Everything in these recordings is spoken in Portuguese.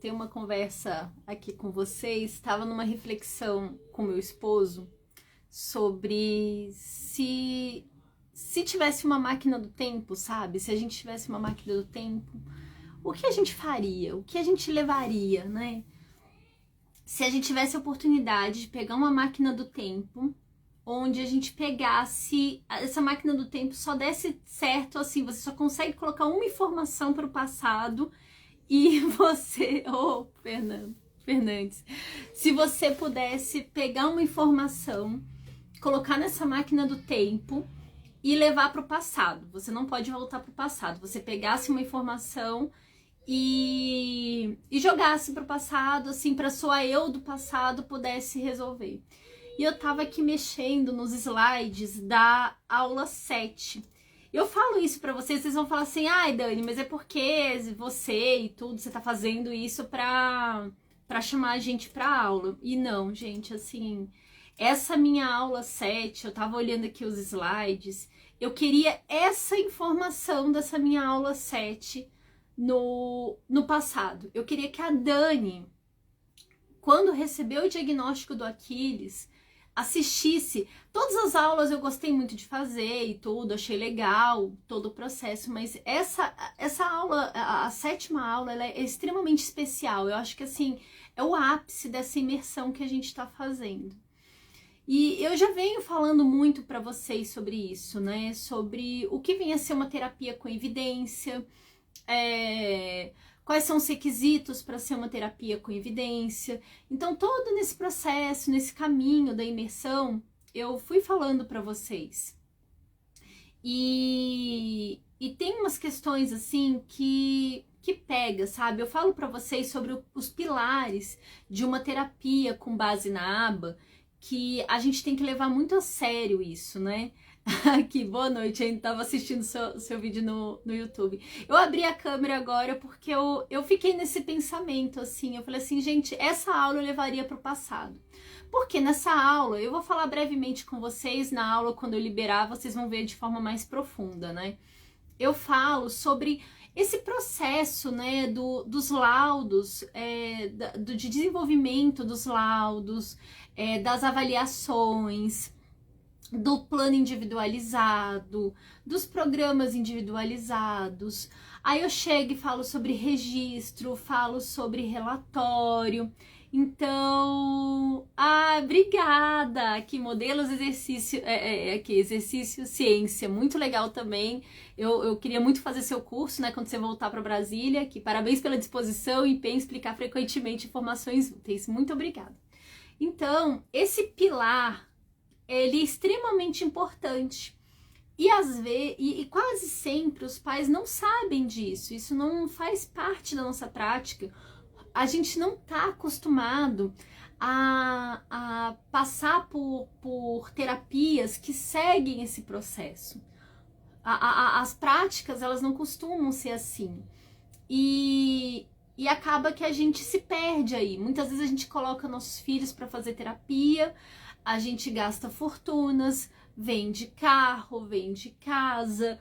ter uma conversa aqui com vocês. Estava numa reflexão com meu esposo sobre se tivesse uma máquina do tempo, sabe? Se a gente tivesse uma máquina do tempo, o que a gente faria? O que a gente levaria, né? Se a gente tivesse a oportunidade de pegar uma máquina do tempo, onde a gente pegasse, essa máquina do tempo só desse certo, assim, você só consegue colocar uma informação para o passado e você, Fernandes, se você pudesse pegar uma informação, colocar nessa máquina do tempo e levar para o passado, você não pode voltar para o passado, você pegasse uma informação e jogasse para o passado, assim, para sua eu do passado pudesse resolver. E eu tava aqui mexendo nos slides da aula 7. Eu falo isso pra vocês, vocês vão falar assim, ai Dani, mas é porque você e tudo, você tá fazendo isso pra chamar a gente pra aula. E não, gente, assim, essa minha aula 7, eu tava olhando aqui os slides, eu queria essa informação dessa minha aula 7 no passado. Eu queria que a Dani, quando recebeu o diagnóstico do Aquiles, assistisse. Todas as aulas eu gostei muito de fazer e tudo, achei legal todo o processo, mas essa aula, a 7ª aula, ela é extremamente especial. Eu acho que assim, é o ápice dessa imersão que a gente está fazendo. E eu já venho falando muito para vocês sobre isso, né? Sobre o que vem a ser uma terapia com evidência, quais são os requisitos para ser uma terapia com evidência. Então, todo nesse processo, nesse caminho da imersão, eu fui falando para vocês. E tem umas questões assim que pega, sabe? Eu falo para vocês sobre os pilares de uma terapia com base na aba, que a gente tem que levar muito a sério isso, né? Aqui, boa noite, ainda estava assistindo seu vídeo no YouTube. Eu abri a câmera agora porque eu fiquei nesse pensamento, assim, eu falei assim, gente, essa aula eu levaria para o passado. Porque nessa aula, eu vou falar brevemente com vocês, na aula, quando eu liberar, vocês vão ver de forma mais profunda, né? Eu falo sobre esse processo, né, dos laudos, de desenvolvimento dos laudos, das avaliações, do plano individualizado, dos programas individualizados. Aí eu chego e falo sobre registro, falo sobre relatório. Então, obrigada! Aqui, modelos, exercício, aqui, exercício, ciência, muito legal também. Eu queria muito fazer seu curso, né, quando você voltar para Brasília. Aqui, parabéns pela disposição e empenho em explicar frequentemente informações úteis. Muito obrigada. Então, esse pilar, ele é extremamente importante. E às vezes, e quase sempre os pais não sabem disso, isso não faz parte da nossa prática. A gente não está acostumado a passar por terapias que seguem esse processo. As práticas, elas não costumam ser assim. E acaba que a gente se perde aí. Muitas vezes a gente coloca nossos filhos para fazer terapia, a gente gasta fortunas, vende carro, vende casa,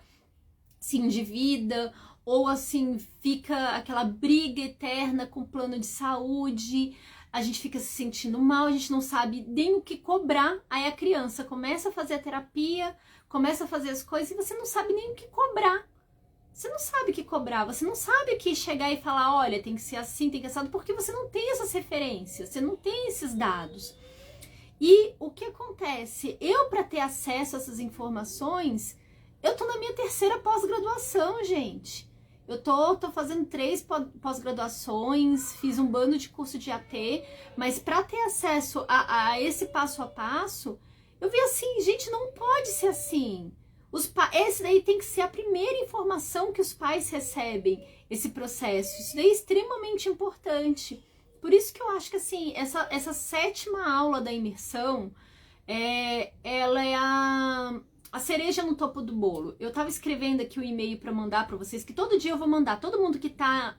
se endivida, ou assim, fica aquela briga eterna com o plano de saúde, a gente fica se sentindo mal, a gente não sabe nem o que cobrar, aí a criança começa a fazer a terapia, começa a fazer as coisas e você não sabe nem o que cobrar. Você não sabe o que cobrar, você não sabe o que chegar e falar, olha, tem que ser assim, tem que ser assim, porque você não tem essas referências, você não tem esses dados. E o que acontece? Eu, para ter acesso a essas informações, eu tô na minha 3ª pós-graduação, gente. Eu tô fazendo 3 pós-graduações, fiz um bando de curso de AT, mas para ter acesso a esse passo a passo, eu vi assim, gente, não pode ser assim. Esse daí tem que ser a primeira informação que os pais recebem, esse processo. Isso daí é extremamente importante. Por isso que eu acho que assim, essa 7ª aula da imersão, ela é a cereja no topo do bolo. Eu tava escrevendo aqui o e-mail para mandar para vocês, que todo dia eu vou mandar, todo mundo que tá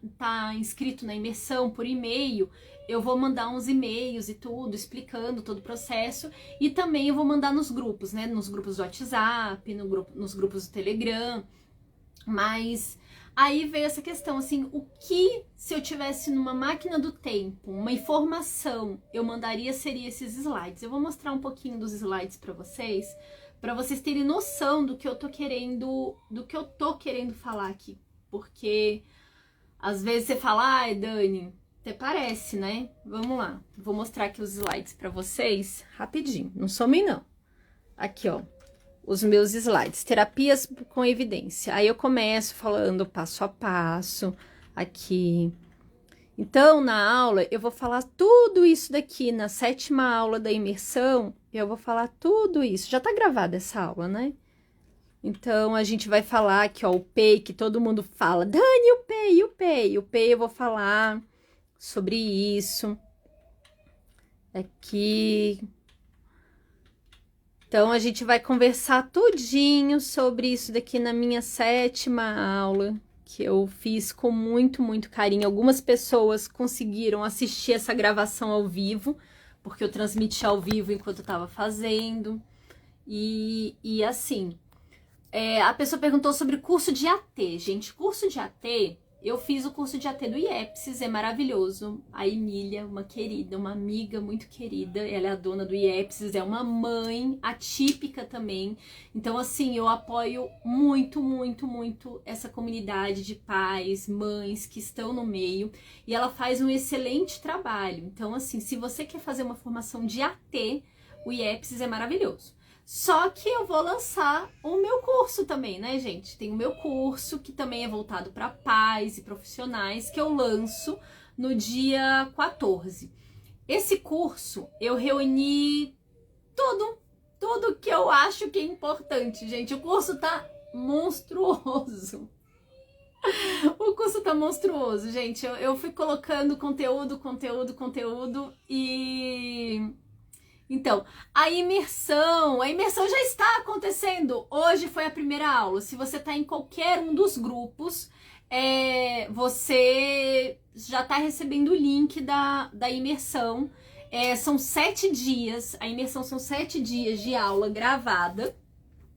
inscrito na imersão por e-mail, eu vou mandar uns e-mails e tudo, explicando todo o processo, e também eu vou mandar nos grupos, né, nos grupos do WhatsApp, nos grupos do Telegram, mas Aí veio essa questão, assim, o que se eu tivesse numa máquina do tempo, uma informação, eu mandaria seria esses slides. Eu vou mostrar um pouquinho dos slides para vocês terem noção do que eu tô querendo falar aqui. Porque às vezes você fala, ai, Dani, até parece, né? Vamos lá. Vou mostrar aqui os slides para vocês rapidinho. Não somem, não. Aqui, ó. Os meus slides, terapias com evidência. Aí eu começo falando passo a passo aqui. Então, na aula, eu vou falar tudo isso daqui. Na 7ª aula da imersão, eu vou falar tudo isso. Já tá gravada essa aula, né? Então, a gente vai falar aqui, ó, o PEI, que todo mundo fala. Dani, o PEI, o PEI. O PEI eu vou falar sobre isso. Aqui. Então, a gente vai conversar tudinho sobre isso daqui na minha 7ª aula, que eu fiz com muito, muito carinho. Algumas pessoas conseguiram assistir essa gravação ao vivo, porque eu transmiti ao vivo enquanto eu estava fazendo. E assim, a pessoa perguntou sobre curso de AT. Gente, curso de AT, eu fiz o curso de AT do IEPSIS, é maravilhoso. A Emília, uma querida, uma amiga muito querida, ela é a dona do IEPSIS, é uma mãe atípica também. Então, assim, eu apoio muito, muito, muito essa comunidade de pais, mães que estão no meio. E ela faz um excelente trabalho. Então, assim, se você quer fazer uma formação de AT, o IEPSIS é maravilhoso. Só que eu vou lançar o meu curso também, né, gente? Tem o meu curso, que também é voltado para pais e profissionais, que eu lanço no dia 14. Esse curso, eu reuni tudo que eu acho que é importante, gente. O curso tá monstruoso. O curso tá monstruoso, gente. Eu fui colocando conteúdo e... Então, a imersão já está acontecendo. Hoje foi a primeira aula. Se você está em qualquer um dos grupos, você já está recebendo o link da imersão. São 7 dias, a imersão são 7 dias de aula gravada.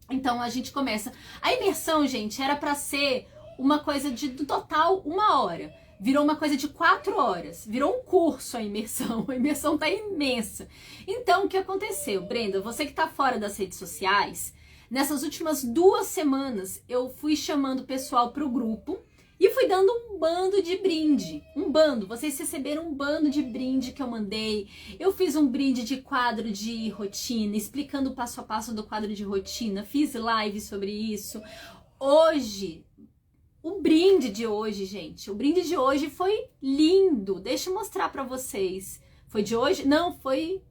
Então, a gente começa. A imersão, gente, era para ser uma coisa do total 1 hora. Virou uma coisa de 4 horas. Virou um curso a imersão. A imersão tá imensa. Então, o que aconteceu? Brenda, você que tá fora das redes sociais, nessas últimas 2 semanas, eu fui chamando o pessoal pro grupo e fui dando um bando de brinde. Um bando. Vocês receberam um bando de brinde que eu mandei. Eu fiz um brinde de quadro de rotina, explicando o passo a passo do quadro de rotina. Fiz live sobre isso. Hoje... O brinde de hoje, gente, o brinde de hoje foi lindo. Deixa eu mostrar pra vocês. Foi de hoje? Não, foi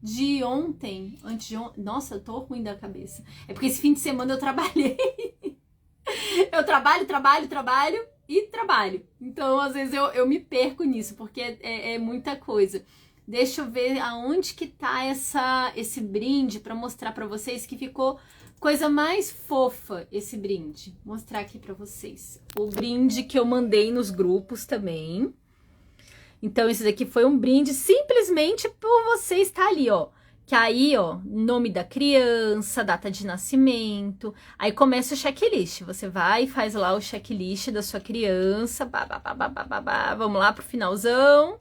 de ontem, antes de ontem. Nossa, eu tô ruim da cabeça. É porque esse fim de semana eu trabalhei. Eu trabalho e trabalho. Então, às vezes, eu me perco nisso, porque é muita coisa. Deixa eu ver aonde que tá esse brinde pra mostrar pra vocês que ficou... Coisa mais fofa esse brinde. Vou mostrar aqui pra vocês. O brinde que eu mandei nos grupos também. Então, esse daqui foi um brinde simplesmente por você estar ali, ó. Que aí, ó, nome da criança, data de nascimento. Aí começa o checklist. Você vai e faz lá o checklist da sua criança. Vamos lá pro finalzão.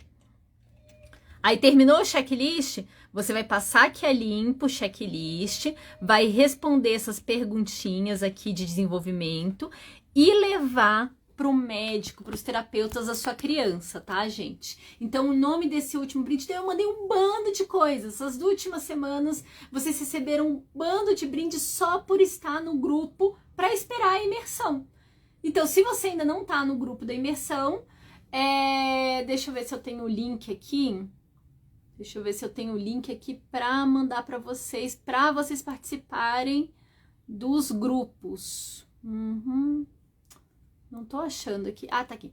Aí terminou o checklist, você vai passar aqui a limpo o checklist, vai responder essas perguntinhas aqui de desenvolvimento e levar para o médico, para os terapeutas da sua criança, tá, gente? Então, o nome desse último brinde, eu mandei um bando de coisas. Essas últimas semanas, vocês receberam um bando de brinde só por estar no grupo para esperar a imersão. Então, se você ainda não tá no grupo da imersão, deixa eu ver se eu tenho o link aqui. Deixa eu ver se eu tenho o link aqui para mandar para vocês participarem dos grupos. Não tô achando aqui. Ah, tá aqui.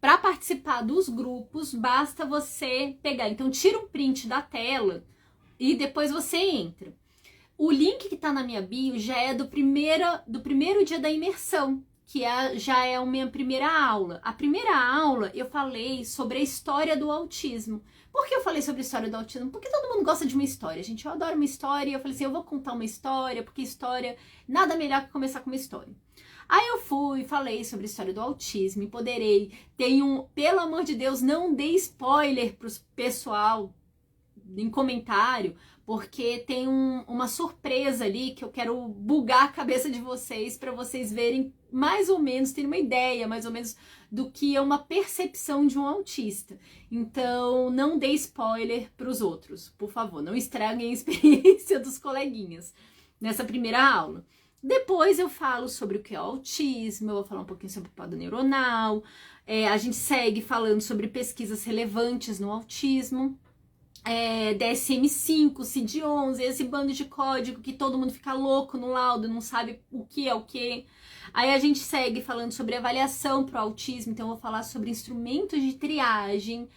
Para participar dos grupos, basta você pegar. Então, tira um print da tela e depois você entra. O link que tá na minha bio já é do primeiro dia da imersão, que já é a minha primeira aula. A primeira aula eu falei sobre a história do autismo. Por que eu falei sobre a história do autismo? Porque todo mundo gosta de uma história, gente. Eu adoro uma história. Eu falei assim, eu vou contar uma história, porque história, nada melhor que começar com uma história. Aí eu fui, falei sobre a história do autismo, empoderei. Pelo amor de Deus, não dê spoiler pro pessoal em comentário, porque tem uma surpresa ali que eu quero bugar a cabeça de vocês para vocês verem mais ou menos, terem uma ideia mais ou menos do que é uma percepção de um autista. Então, não dê spoiler para os outros, por favor, não estraguem a experiência dos coleguinhas nessa primeira aula. Depois eu falo sobre o que é o autismo, eu vou falar um pouquinho sobre o poda neuronal, a gente segue falando sobre pesquisas relevantes no autismo, DSM-5, CID-11, esse bando de código que todo mundo fica louco no laudo, não sabe o que é o que. Aí a gente segue falando sobre avaliação para o autismo, então eu vou falar sobre instrumentos de triagem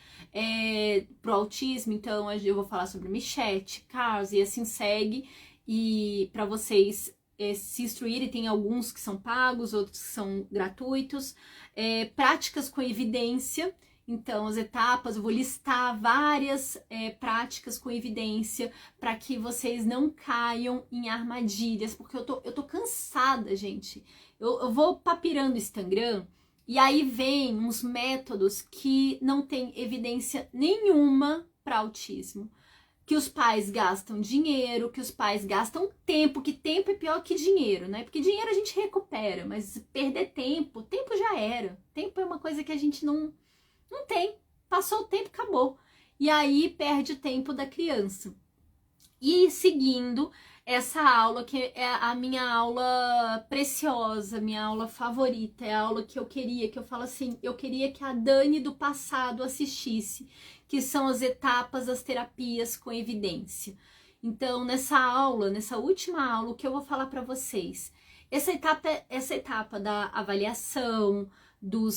para o autismo, então eu vou falar sobre Michette, Cars e assim segue, e para vocês se instruírem, tem alguns que são pagos, outros que são gratuitos, práticas com evidência. Então, as etapas, eu vou listar várias práticas com evidência para que vocês não caiam em armadilhas, porque eu tô cansada, gente. Eu vou papirando o Instagram e aí vem uns métodos que não tem evidência nenhuma para autismo. Que os pais gastam dinheiro, que os pais gastam tempo, que tempo é pior que dinheiro, né? Porque dinheiro a gente recupera, mas perder tempo já era. Tempo é uma coisa que a gente não tem. Passou o tempo, acabou. E aí perde o tempo da criança. E seguindo essa aula, que é a minha aula preciosa, minha aula favorita, é a aula que eu queria, que eu falo assim, eu queria que a Dani do passado assistisse, que são as etapas das terapias com evidência. Então, nessa aula, nessa última aula, o que eu vou falar para vocês? Essa etapa da avaliação, do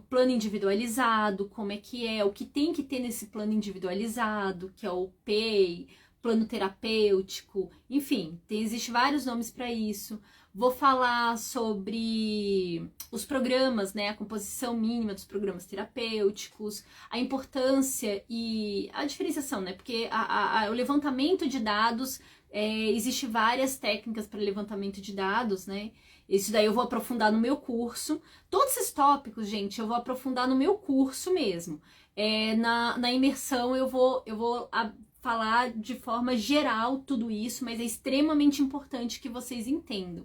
plano individualizado, como é que o que tem que ter nesse plano individualizado, que é o PEI, plano terapêutico, enfim, existem vários nomes para isso. Vou falar sobre os programas, né, a composição mínima dos programas terapêuticos, a importância e a diferenciação, né, porque o levantamento de dados, existe várias técnicas para levantamento de dados, né. Isso daí eu vou aprofundar no meu curso. Todos esses tópicos, gente, eu vou aprofundar no meu curso mesmo. Na imersão eu vou falar de forma geral tudo isso, mas é extremamente importante que vocês entendam.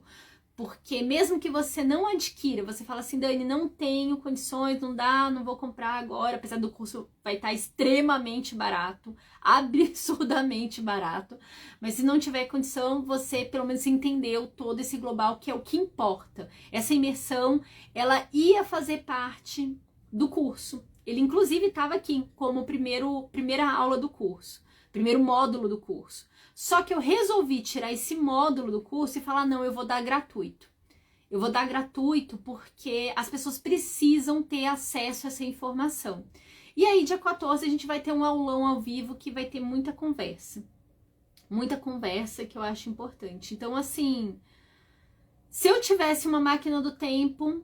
Porque mesmo que você não adquira, você fala assim, Dani, não tenho condições, não dá, não vou comprar agora, apesar do curso vai estar extremamente barato, absurdamente barato, mas se não tiver condição, você pelo menos entendeu todo esse global, que é o que importa. Essa imersão, ela ia fazer parte do curso. Ele inclusive estava aqui como primeira aula do curso. Primeiro módulo do curso. Só que eu resolvi tirar esse módulo do curso e falar, não, eu vou dar gratuito. Eu vou dar gratuito porque as pessoas precisam ter acesso a essa informação. E aí, dia 14, a gente vai ter um aulão ao vivo que vai ter muita conversa. Muita conversa que eu acho importante. Então, assim, se eu tivesse uma máquina do tempo,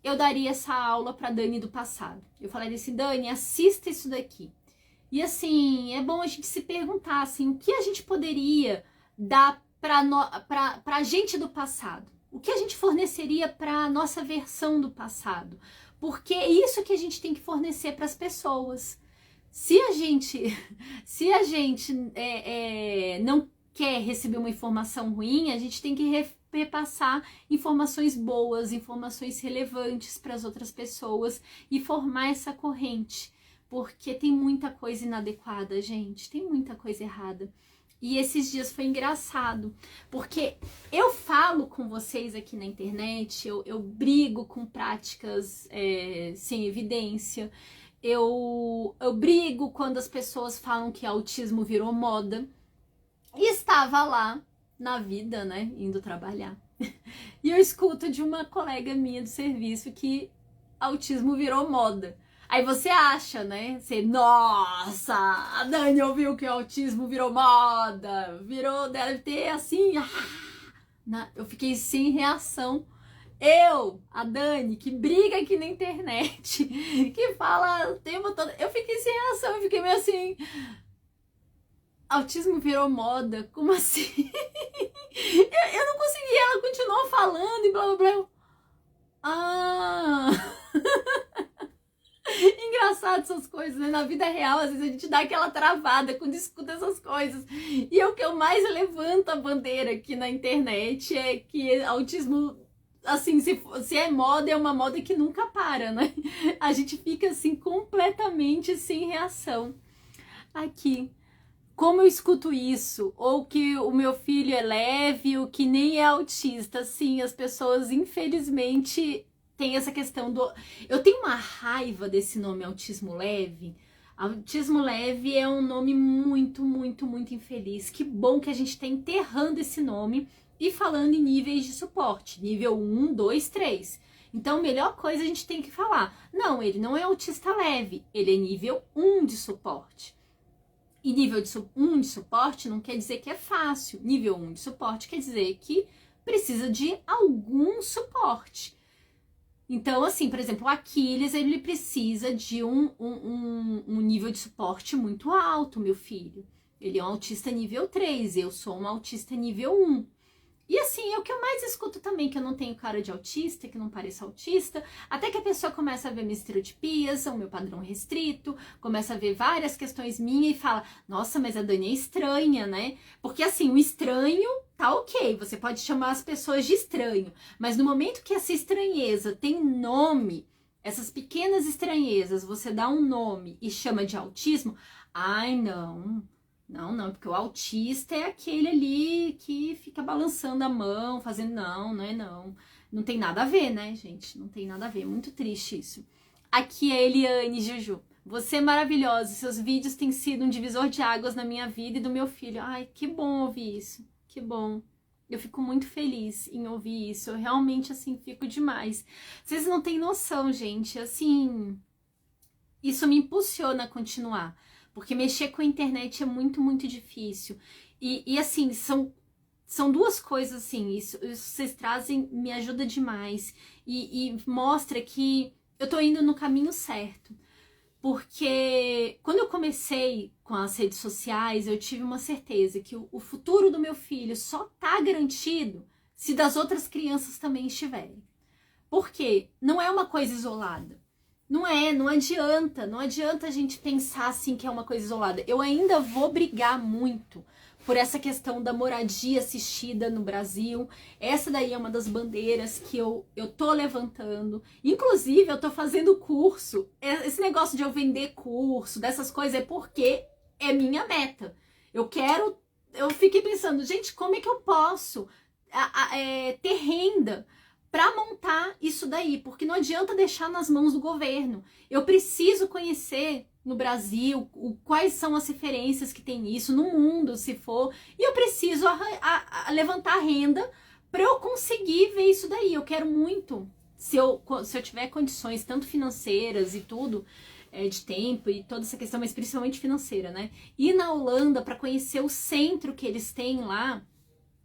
eu daria essa aula para Dani do passado. Eu falaria assim, Dani, assista isso daqui. E assim, é bom a gente se perguntar assim, o que a gente poderia dar para a gente do passado? O que a gente forneceria para a nossa versão do passado? Porque é isso que a gente tem que fornecer para as pessoas. Se a gente não quer receber uma informação ruim, a gente tem que repassar informações boas, informações relevantes para as outras pessoas e formar essa corrente. Porque tem muita coisa inadequada, gente, tem muita coisa errada. E esses dias foi engraçado, porque eu falo com vocês aqui na internet, eu brigo com práticas sem evidência, eu brigo quando as pessoas falam que autismo virou moda, e estava lá na vida, né, indo trabalhar. E eu escuto de uma colega minha do serviço que autismo virou moda. Aí você acha, né? Nossa, a Dani ouviu que o autismo virou moda. Deve ter assim. Eu fiquei sem reação. A Dani, que briga aqui na internet, que fala o tempo todo. Eu fiquei sem reação, eu fiquei meio assim. autismo virou moda? Como assim? Eu não consegui, ela continuou falando e blá blá blá. Ah! Engraçado essas coisas, né? Na vida real, às vezes a gente dá aquela travada quando escuta essas coisas. E o que eu mais levanto a bandeira aqui na internet é que autismo, assim, se é moda, é uma moda que nunca para, né? A gente fica, assim, completamente sem reação. Aqui. Como eu escuto isso? Ou que o meu filho é leve, o que nem é autista. Sim, as pessoas, infelizmente, têm essa questão do... Eu tenho uma raiva desse nome autismo leve. Autismo leve é um nome muito, muito, muito infeliz. Que bom que a gente está enterrando esse nome e falando em níveis de suporte. Nível 1, 2, 3. Então, a melhor coisa a gente tem que falar. Não, ele não é autista leve. Ele é nível 1 de suporte. E nível 1 de suporte não quer dizer que é fácil. Nível 1 de suporte quer dizer que precisa de algum suporte. Então, assim, por exemplo, o Aquiles, ele precisa de um nível de suporte muito alto, meu filho. Ele é um autista nível 3, eu sou uma autista nível 1. E assim, é o que eu mais escuto também, que eu não tenho cara de autista, que não pareço autista, até que a pessoa começa a ver minhas estereotipias, o meu padrão restrito, começa a ver várias questões minhas e fala, nossa, mas a Dani é estranha, né? Porque assim, o estranho tá ok, você pode chamar as pessoas de estranho, mas no momento que essa estranheza tem nome, essas pequenas estranhezas, você dá um nome e chama de autismo, ai não... Não, porque o autista é aquele ali que fica balançando a mão, fazendo não é não. Não tem nada a ver, né, gente? Não tem nada a ver, muito triste isso. Aqui é a Eliane Juju. Você é maravilhosa, seus vídeos têm sido um divisor de águas na minha vida e do meu filho. Ai, que bom ouvir isso, que bom. Eu fico muito feliz em ouvir isso, eu realmente, assim, fico demais. Vocês não têm noção, gente, assim, isso me impulsiona a continuar. Porque mexer com a internet é muito, muito difícil. E assim, são duas coisas, assim, isso vocês trazem, me ajuda demais. E mostra que eu tô indo no caminho certo. Porque quando eu comecei com as redes sociais, eu tive uma certeza que o futuro do meu filho só tá garantido se das outras crianças também estiverem. Por quê? Não é uma coisa isolada. Não adianta a gente pensar assim que é uma coisa isolada. Eu ainda vou brigar muito por essa questão da moradia assistida no Brasil. Essa daí é uma das bandeiras que eu tô levantando. Inclusive, eu tô fazendo curso. Esse negócio de eu vender curso, dessas coisas, é porque é minha meta. Eu fiquei pensando, gente, como é que eu posso ter renda para montar isso daí, porque não adianta deixar nas mãos do governo. Eu preciso conhecer no Brasil quais são as referências que tem isso, no mundo, se for, e eu preciso levantar renda para eu conseguir ver isso daí. Eu quero muito, se eu tiver condições, tanto financeiras e tudo, de tempo e toda essa questão, mas principalmente financeira, né? Ir na Holanda para conhecer o centro que eles têm lá,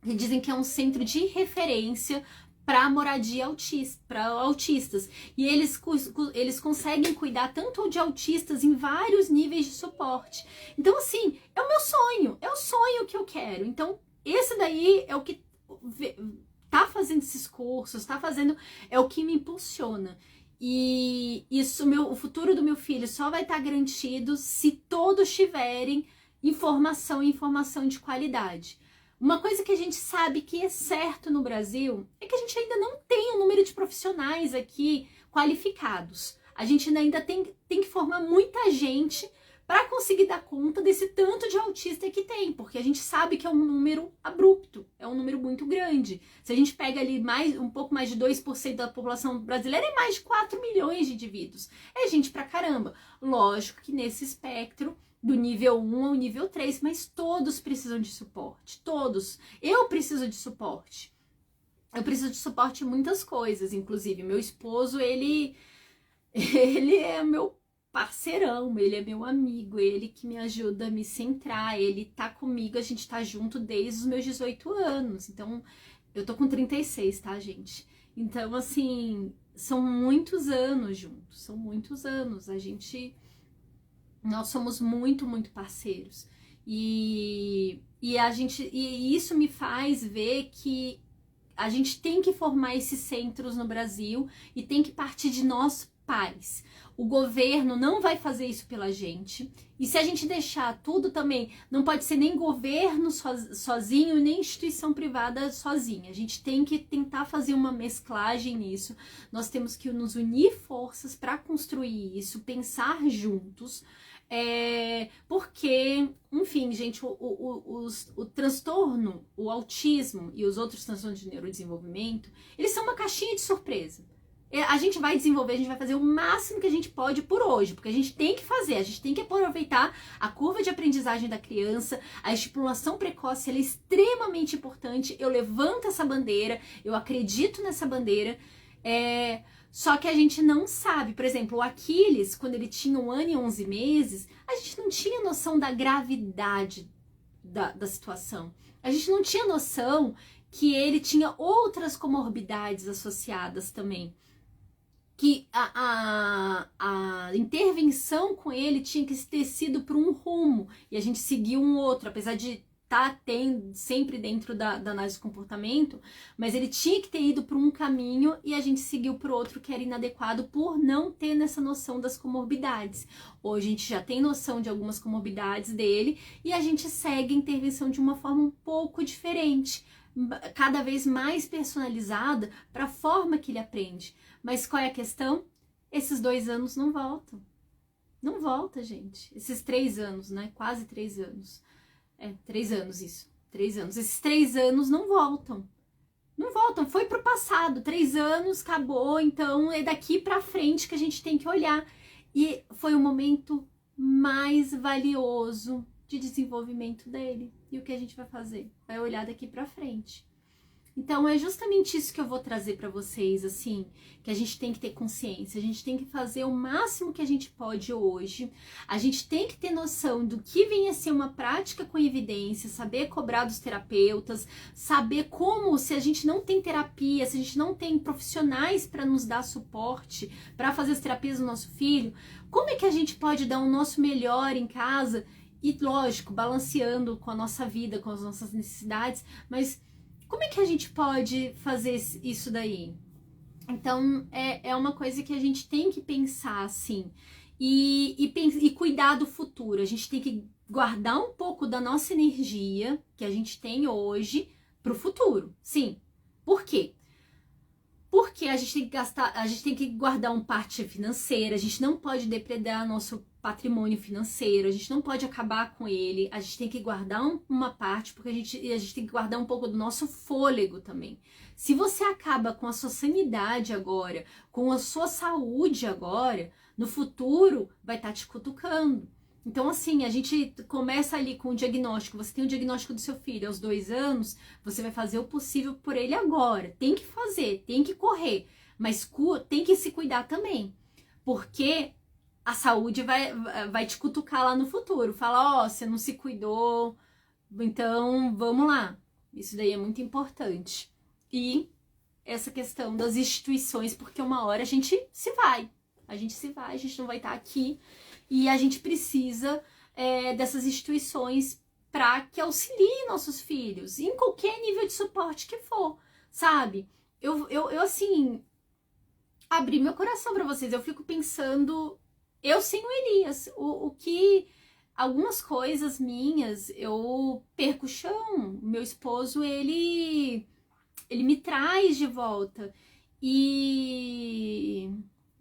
que dizem que é um centro de referência para moradia autista, para autistas. E eles conseguem cuidar tanto de autistas em vários níveis de suporte. Então, assim, é o meu sonho, é o sonho que eu quero. Então, esse daí é o que tá fazendo esses cursos, é o que me impulsiona. E isso, o futuro do meu filho só vai estar garantido se todos tiverem informação de qualidade. Uma coisa que a gente sabe que é certo no Brasil é que a gente ainda não tem um número de profissionais aqui qualificados. A gente ainda tem que formar muita gente para conseguir dar conta desse tanto de autista que tem, porque a gente sabe que é um número abrupto, é um número muito grande. Se a gente pega ali um pouco mais de 2% da população brasileira, é mais de 4 milhões de indivíduos. É gente pra caramba. Lógico que nesse espectro do nível 1 ao nível 3, mas todos precisam de suporte, todos. Eu preciso de suporte. Eu preciso de suporte em muitas coisas, inclusive meu esposo, ele é meu parceirão, ele é meu amigo, ele que me ajuda a me centrar, ele tá comigo, a gente tá junto desde os meus 18 anos, então eu tô com 36, tá, gente? Então, assim, são muitos anos juntos, são muitos anos, nós somos muito, muito parceiros. E isso me faz ver que a gente tem que formar esses centros no Brasil e tem que partir de nós pais. O governo não vai fazer isso pela gente. E se a gente deixar tudo também, não pode ser nem governo sozinho, nem instituição privada sozinha. A gente tem que tentar fazer uma mesclagem nisso. Nós temos que nos unir forças para construir isso, pensar juntos. Porque, enfim, gente, o transtorno, o autismo e os outros transtornos de neurodesenvolvimento, eles são uma caixinha de surpresa. A gente vai desenvolver, a gente vai fazer o máximo que a gente pode por hoje, porque a gente tem que fazer, a gente tem que aproveitar a curva de aprendizagem da criança, a estimulação precoce, ela é extremamente importante. Eu levanto essa bandeira, eu acredito nessa bandeira, só que a gente não sabe. Por exemplo, o Aquiles, quando ele tinha 1 ano e 11 meses, a gente não tinha noção da gravidade da situação. A gente não tinha noção que ele tinha outras comorbidades associadas também. Que a intervenção com ele tinha que ter sido por um rumo e a gente seguiu um outro, apesar de estar sempre dentro da análise do comportamento, mas ele tinha que ter ido por um caminho e a gente seguiu por outro que era inadequado por não ter nessa noção das comorbidades. Hoje a gente já tem noção de algumas comorbidades dele e a gente segue a intervenção de uma forma um pouco diferente, cada vez mais personalizada para a forma que ele aprende. Mas qual é a questão? Esses 2 anos não voltam. Não volta, gente. Esses 3 anos, né? Quase 3 anos. 3 anos isso. 3 anos. Esses 3 anos não voltam. Não voltam. Foi pro passado. 3 anos, acabou. Então é daqui pra frente que a gente tem que olhar. E foi o momento mais valioso de desenvolvimento dele. E o que a gente vai fazer? Vai olhar daqui pra frente. Então é justamente isso que eu vou trazer para vocês, assim, que a gente tem que ter consciência, a gente tem que fazer o máximo que a gente pode hoje, a gente tem que ter noção do que vem a ser uma prática com evidência, saber cobrar dos terapeutas, saber como, se a gente não tem terapia, se a gente não tem profissionais para nos dar suporte, para fazer as terapias do nosso filho, como é que a gente pode dar o nosso melhor em casa e, lógico, balanceando com a nossa vida, com as nossas necessidades, mas como é que a gente pode fazer isso daí? Então, é uma coisa que a gente tem que pensar, assim, e cuidar do futuro. A gente tem que guardar um pouco da nossa energia que a gente tem hoje para o futuro. Sim. Por quê? Porque a gente tem que gastar, a gente tem que guardar uma parte financeira, a gente não pode depredar nosso patrimônio financeiro, a gente não pode acabar com ele, a gente tem que guardar uma parte, porque a gente tem que guardar um pouco do nosso fôlego também. Se você acaba com a sua sanidade agora, com a sua saúde agora, no futuro vai estar te cutucando. Então, assim, a gente começa ali com o diagnóstico. Você tem o diagnóstico do seu filho aos 2 anos, você vai fazer o possível por ele agora. Tem que fazer, tem que correr, mas tem que se cuidar também, porque a saúde vai te cutucar lá no futuro. Fala, ó, você não se cuidou, então vamos lá. Isso daí é muito importante. E essa questão das instituições, porque uma hora a gente se vai. A gente não vai estar aqui. E a gente precisa dessas instituições para que auxiliem nossos filhos, em qualquer nível de suporte que for, sabe? Eu assim, abri meu coração para vocês. Eu fico pensando, eu sem o Elias, o que algumas coisas minhas, eu perco o chão. Meu esposo, ele me traz de volta. E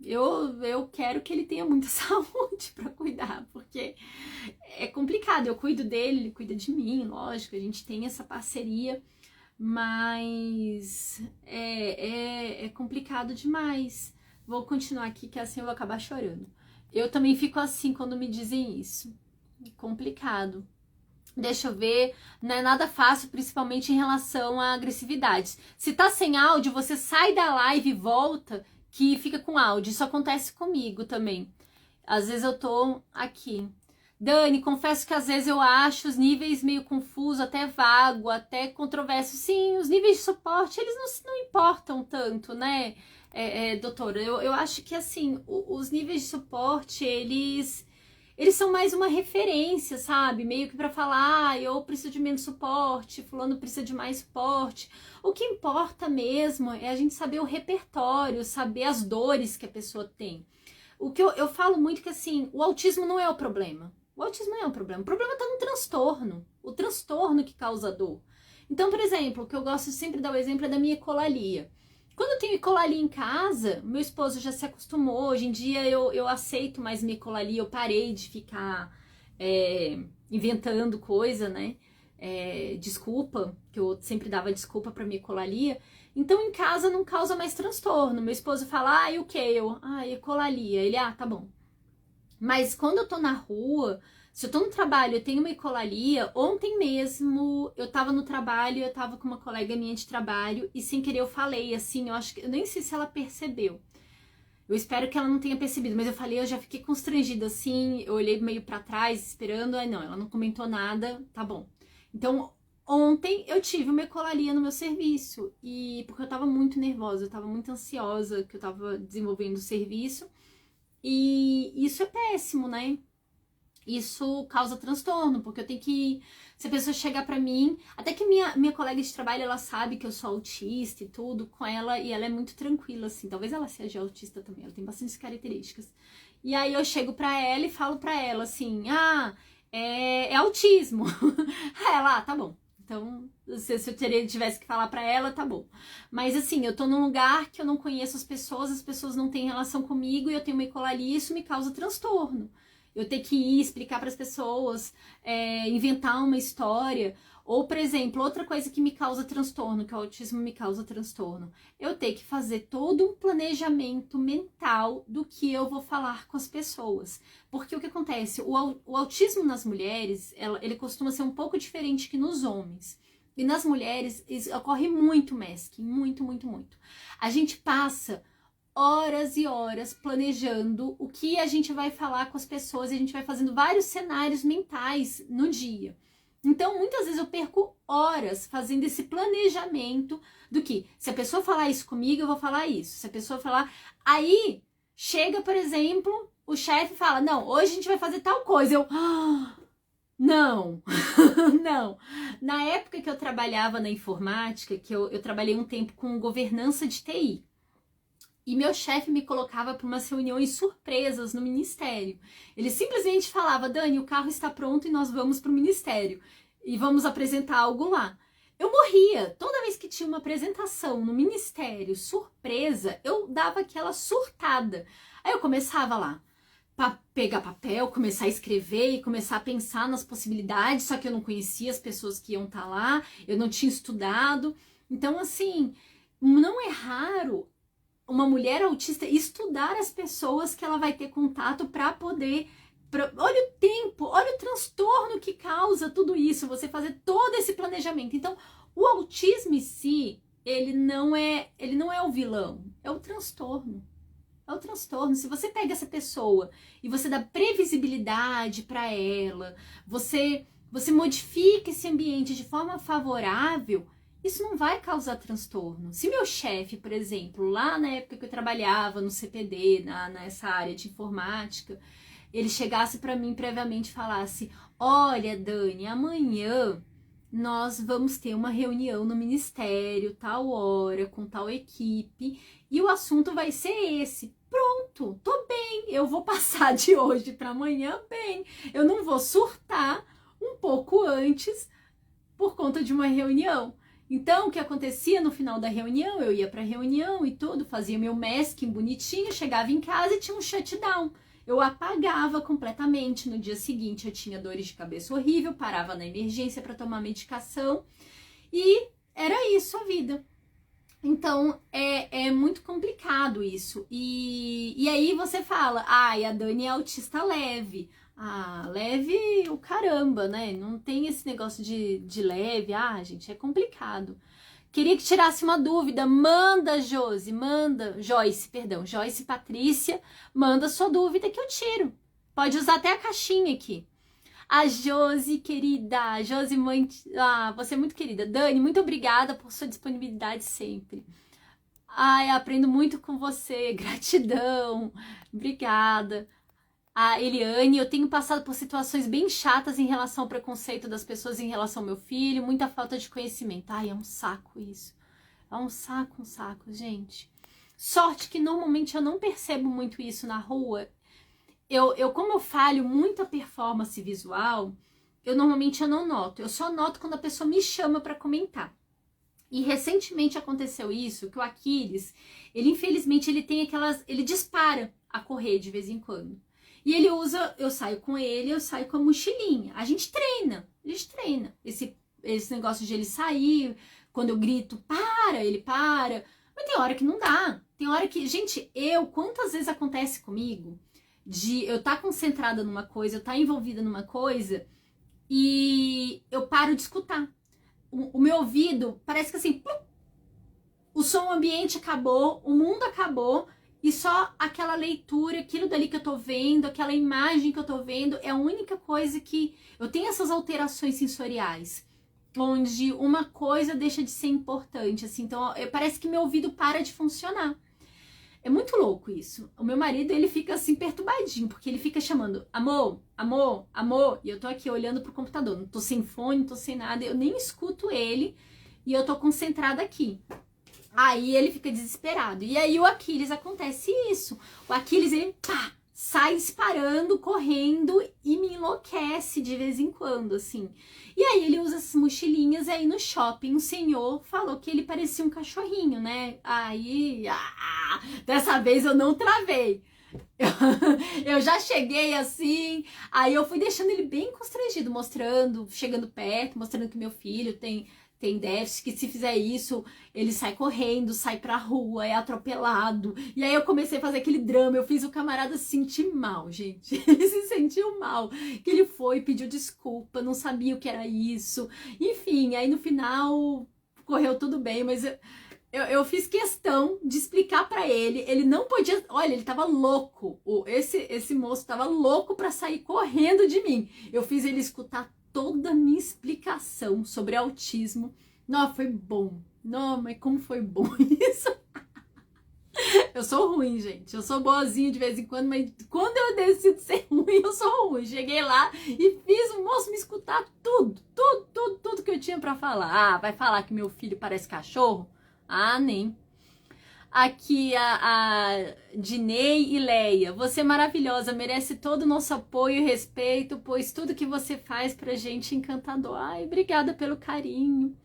eu quero que ele tenha muita saúde para cuidar, porque é complicado. Eu cuido dele, ele cuida de mim, lógico, a gente tem essa parceria, mas é complicado demais. Vou continuar aqui, que assim eu vou acabar chorando. Eu também fico assim quando me dizem isso. Complicado. Deixa eu ver, não é nada fácil, principalmente em relação a agressividades. Se tá sem áudio, você sai da live e volta, que fica com áudio. Isso acontece comigo também. Às vezes eu tô aqui. Dani, confesso que às vezes eu acho os níveis meio confuso, até vago, até controverso. Sim, os níveis de suporte, eles não importam tanto, né, doutora? Eu acho que, assim, os níveis de suporte, eles eles são mais uma referência, sabe? Meio que pra falar, ah, eu preciso de menos suporte, fulano precisa de mais suporte. O que importa mesmo é a gente saber o repertório, saber as dores que a pessoa tem. O que eu falo muito que, assim, o autismo não é o problema. O autismo não é o problema tá no transtorno. O transtorno que causa dor. Então, por exemplo, o que eu gosto sempre de dar o exemplo é da minha ecolalia. Quando eu tenho ecolalia em casa, meu esposo já se acostumou. Hoje em dia eu aceito mais minha ecolalia, eu parei de ficar inventando coisa, né? Desculpa, que eu sempre dava desculpa pra minha ecolalia. Então em casa não causa mais transtorno. Meu esposo fala, e o que? Ecolalia. Ele, tá bom. Mas quando eu tô na rua, se eu tô no trabalho, eu tenho uma ecolalia. Ontem mesmo eu tava no trabalho, eu tava com uma colega minha de trabalho e sem querer eu falei assim, eu nem sei se ela percebeu. Eu espero que ela não tenha percebido, mas eu falei, eu já fiquei constrangida assim, eu olhei meio pra trás esperando, não, ela não comentou nada, tá bom. Então, ontem eu tive uma ecolalia no meu serviço e porque eu tava muito nervosa, eu tava muito ansiosa que eu tava desenvolvendo o serviço. E isso é péssimo, né? Isso causa transtorno, porque eu tenho que... Se a pessoa chegar pra mim... Até que minha colega de trabalho, ela sabe que eu sou autista e tudo com ela, e ela é muito tranquila, assim. Talvez ela seja autista também, ela tem bastantes características. E aí eu chego pra ela e falo pra ela, assim... é autismo. Aí ela, tá bom. Então, se eu tivesse que falar pra ela, tá bom. Mas assim, eu tô num lugar que eu não conheço as pessoas não têm relação comigo e eu tenho uma ecolalia e isso me causa transtorno. Eu ter que ir explicar para as pessoas, inventar uma história. Ou, por exemplo, outra coisa que me causa transtorno, que o autismo me causa transtorno, eu ter que fazer todo um planejamento mental do que eu vou falar com as pessoas. Porque o que acontece? O autismo nas mulheres, ele costuma ser um pouco diferente que nos homens. E nas mulheres ocorre muito masking, muito, muito, muito. A gente passa horas e horas planejando o que a gente vai falar com as pessoas e a gente vai fazendo vários cenários mentais no dia. Então, muitas vezes eu perco horas fazendo esse planejamento do que, se a pessoa falar isso comigo, eu vou falar isso. Se a pessoa falar... Aí, chega, por exemplo, o chefe fala, não, hoje a gente vai fazer tal coisa. Eu... Não, não. Na época que eu trabalhava na informática, que eu trabalhei um tempo com governança de TI, e meu chefe me colocava para umas reuniões surpresas no ministério. Ele simplesmente falava, Dani, o carro está pronto e nós vamos para o ministério. E vamos apresentar algo lá. Eu morria. Toda vez que tinha uma apresentação no ministério, surpresa, eu dava aquela surtada. Aí eu começava lá, pegar papel, começar a escrever e começar a pensar nas possibilidades, só que eu não conhecia as pessoas que iam estar lá, eu não tinha estudado. Então, assim, não é raro uma mulher autista estudar as pessoas que ela vai ter contato para poder... Olha o tempo, olha o transtorno que causa tudo isso, você fazer todo esse planejamento. Então, o autismo em si, ele não é o vilão, é o transtorno. É o transtorno. Se você pega essa pessoa e você dá previsibilidade para ela, você modifica esse ambiente de forma favorável, isso não vai causar transtorno. Se meu chefe, por exemplo, lá na época que eu trabalhava no CPD, nessa área de informática, ele chegasse para mim previamente e falasse, olha, Dani, amanhã nós vamos ter uma reunião no ministério, tal hora, com tal equipe, e o assunto vai ser esse. Pronto, tô bem, eu vou passar de hoje para amanhã bem. Eu não vou surtar um pouco antes por conta de uma reunião. Então, o que acontecia no final da reunião? Eu ia para a reunião e tudo, fazia meu masking bonitinho, chegava em casa e tinha um shutdown. Eu apagava completamente. No dia seguinte eu tinha dores de cabeça horrível, parava na emergência para tomar medicação e era isso a vida. Então, é muito complicado isso. E aí você fala, a Dani é autista leve. Leve o caramba, né? Não tem esse negócio de leve. Gente, é complicado. Queria que tirasse uma dúvida. Manda, Joyce Patrícia, manda sua dúvida que eu tiro. Pode usar até a caixinha aqui. A Josi, querida, Josi, mãe, você é muito querida. Dani, muito obrigada por sua disponibilidade sempre. Aprendo muito com você, gratidão, obrigada. a Eliane, eu tenho passado por situações bem chatas em relação ao preconceito das pessoas em relação ao meu filho, muita falta de conhecimento. Ai, é um saco isso. É um saco, gente. Sorte que normalmente eu não percebo muito isso na rua. Como eu falho muito a performance visual, normalmente eu não noto. Eu só noto quando a pessoa me chama para comentar. E recentemente aconteceu isso, que o Aquiles, ele infelizmente, ele dispara a correr de vez em quando. E ele usa, eu saio com ele, eu saio com a mochilinha. A gente treina. Esse negócio de ele sair, quando eu grito, para, ele para. Mas tem hora que não dá. Tem hora que, gente, quantas vezes acontece comigo de eu estar concentrada numa coisa, eu estar envolvida numa coisa e eu paro de escutar. O meu ouvido parece que assim, plum, o som ambiente acabou, o mundo acabou e só aquela leitura, aquilo dali que eu tô vendo, aquela imagem que eu tô vendo é a única coisa que eu tenho essas alterações sensoriais, onde uma coisa deixa de ser importante, assim, então parece que meu ouvido para de funcionar. É muito louco isso. O meu marido, ele fica assim perturbadinho, porque ele fica chamando amor, amor, amor, e eu tô aqui olhando pro computador, não tô sem fone, não tô sem nada, eu nem escuto ele e eu tô concentrada aqui. Aí ele fica desesperado. E aí o Aquiles acontece isso. O Aquiles, ele sai disparando, correndo e me enlouquece de vez em quando, assim. E aí ele usa essas mochilinhas, e aí no shopping o senhor falou que ele parecia um cachorrinho, né? Aí, dessa vez eu não travei. Eu já cheguei assim, aí eu fui deixando ele bem constrangido, chegando perto, mostrando que meu filho tem déficit, que se fizer isso, ele sai correndo, sai pra rua, é atropelado. E aí eu comecei a fazer aquele drama, eu fiz o camarada se sentir mal, gente. Ele se sentiu mal, que ele foi, pediu desculpa, não sabia o que era isso. Enfim, aí no final correu tudo bem, mas eu fiz questão de explicar pra ele, ele não podia, olha, ele tava louco, esse moço tava louco pra sair correndo de mim. Eu fiz ele escutar toda a minha explicação sobre autismo. Não, foi bom. Não, mas como foi bom isso? Eu sou ruim, gente. Eu sou boazinha de vez em quando, mas quando eu decido ser ruim, eu sou ruim. Cheguei lá e fiz o moço me escutar tudo que eu tinha pra falar. Ah, vai falar que meu filho parece cachorro? Ah, nem. Aqui a Dinei e Leia, você é maravilhosa, merece todo o nosso apoio e respeito, pois tudo que você faz pra gente é encantador. Ai, obrigada pelo carinho.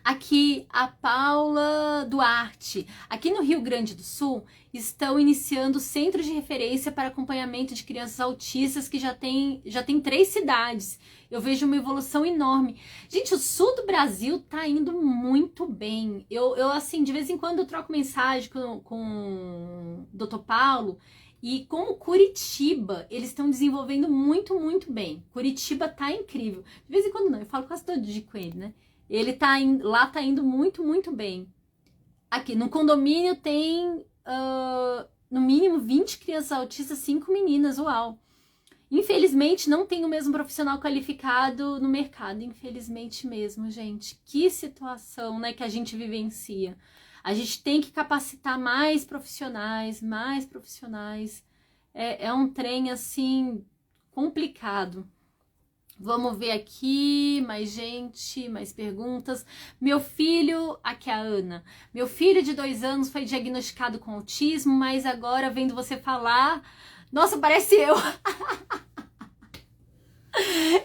Aqui a Paula Duarte. Aqui no Rio Grande do Sul estão iniciando centros de referência para acompanhamento de crianças autistas que já tem 3 cidades. Eu vejo uma evolução enorme. Gente, o sul do Brasil tá indo muito bem. Eu assim, de vez em quando eu troco mensagem com o Dr. Paulo e com o Curitiba, eles estão desenvolvendo muito, muito bem. Curitiba tá incrível. De vez em quando não, eu falo quase todo dia com ele, né? Ele lá tá indo muito, muito bem. Aqui, no condomínio tem, no mínimo, 20 crianças autistas, 5 meninas, uau. Infelizmente, não tem o mesmo profissional qualificado no mercado, infelizmente mesmo, gente. Que situação, né, que a gente vivencia. A gente tem que capacitar mais profissionais, mais profissionais. É um trem, assim, complicado. Vamos ver aqui, mais gente, mais perguntas. Meu filho, aqui é a Ana. Meu filho de 2 anos foi diagnosticado com autismo, mas agora vendo você falar... Nossa, parece eu!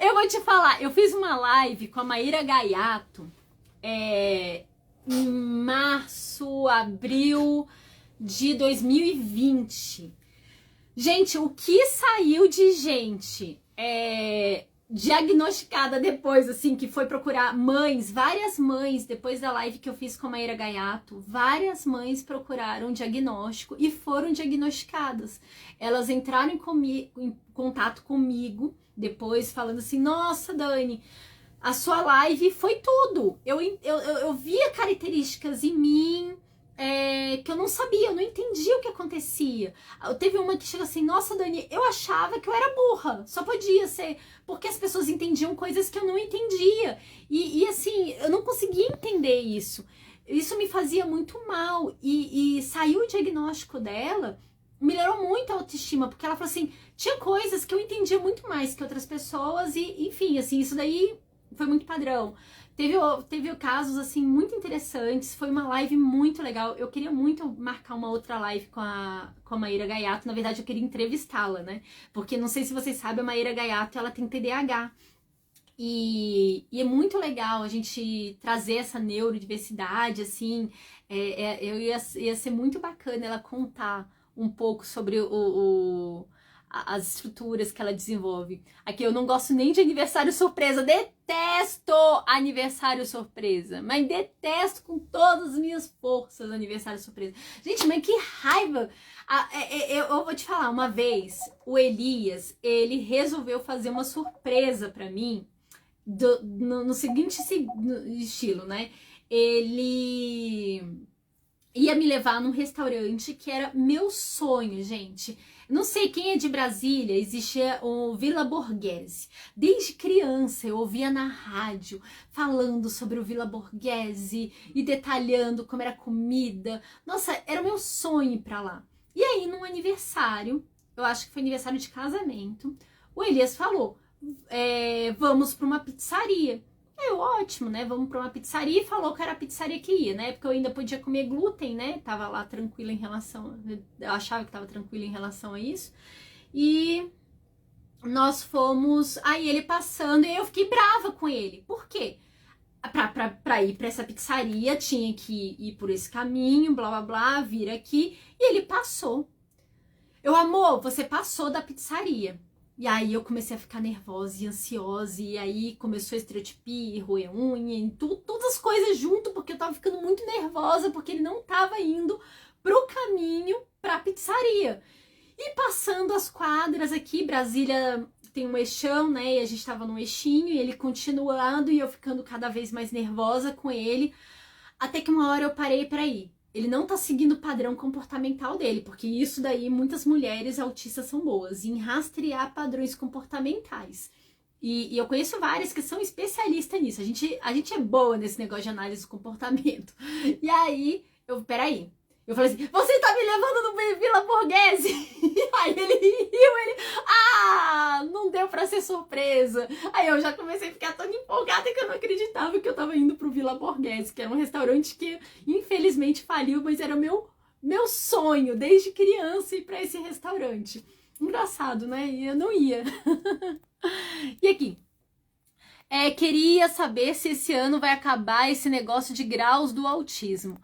Eu vou te falar, eu fiz uma live com a Maíra Gaiato em março, abril de 2020. Gente, o que saiu de gente diagnosticada depois, assim, que foi procurar várias mães, depois da live que eu fiz com a Maíra Gaiato, várias mães procuraram diagnóstico e foram diagnosticadas. Elas entraram em contato comigo depois, falando assim, nossa, Dani, a sua live foi tudo. Eu via características em mim, que eu não sabia, eu não entendia o que acontecia. Teve uma que chegou assim, nossa, Dani, eu achava que eu era burra, só podia ser, porque as pessoas entendiam coisas que eu não entendia, e assim, eu não conseguia entender isso me fazia muito mal, e saiu o diagnóstico dela, melhorou muito a autoestima, porque ela falou assim, tinha coisas que eu entendia muito mais que outras pessoas e, enfim, assim, isso daí foi muito padrão. Teve casos, assim, muito interessantes, foi uma live muito legal, eu queria muito marcar uma outra live com a Maíra Gaiato, na verdade eu queria entrevistá-la, né, porque não sei se vocês sabem, a Maíra Gaiato, ela tem TDAH, e é muito legal a gente trazer essa neurodiversidade, assim, ia ser muito bacana ela contar um pouco sobre as estruturas que ela desenvolve. Aqui eu não gosto nem de aniversário surpresa, detesto aniversário surpresa, mas detesto com todas as minhas forças aniversário surpresa. Gente, mas que raiva! Eu vou te falar, uma vez o Elias, ele resolveu fazer uma surpresa pra mim no seguinte estilo, né? Ele ia me levar num restaurante que era meu sonho, gente. Não sei quem é de Brasília, existia o Villa Borghese. Desde criança eu ouvia na rádio falando sobre o Villa Borghese e detalhando como era a comida. Nossa, era o meu sonho ir pra lá. E aí, num aniversário, eu acho que foi aniversário de casamento, o Elias falou, vamos pra uma pizzaria. Ótimo, né? Vamos pra uma pizzaria, e falou que era a pizzaria que ia, né? Porque eu ainda podia comer glúten, né? Tava lá tranquila em relação... Eu achava que tava tranquila em relação a isso. E nós fomos... Aí ele passando e eu fiquei brava com ele. Por quê? Pra ir pra essa pizzaria, tinha que ir por esse caminho, blá, blá, blá, vir aqui. E ele passou. Amor, você passou da pizzaria. E aí eu comecei a ficar nervosa e ansiosa, e aí começou a estereotipia, roer unha, e todas as coisas junto, porque eu tava ficando muito nervosa, porque ele não tava indo pro caminho pra pizzaria. E passando as quadras aqui, Brasília tem um eixão, né, e a gente tava num eixinho, e ele continuando, e eu ficando cada vez mais nervosa com ele, até que uma hora eu parei pra ir. Ele não tá seguindo o padrão comportamental dele, porque isso daí muitas mulheres autistas são boas, em rastrear padrões comportamentais. E eu conheço várias que são especialistas nisso. A gente é boa nesse negócio de análise do comportamento. E aí, peraí. Eu falei assim, você tá me levando no Villa Borghese? Aí ele riu, não deu pra ser surpresa. Aí eu já comecei a ficar tão empolgada que eu não acreditava que eu tava indo pro Villa Borghese, que era um restaurante que infelizmente faliu, mas era meu sonho desde criança ir pra esse restaurante. Engraçado, né? E eu não ia. E aqui? Queria saber se esse ano vai acabar esse negócio de graus do autismo.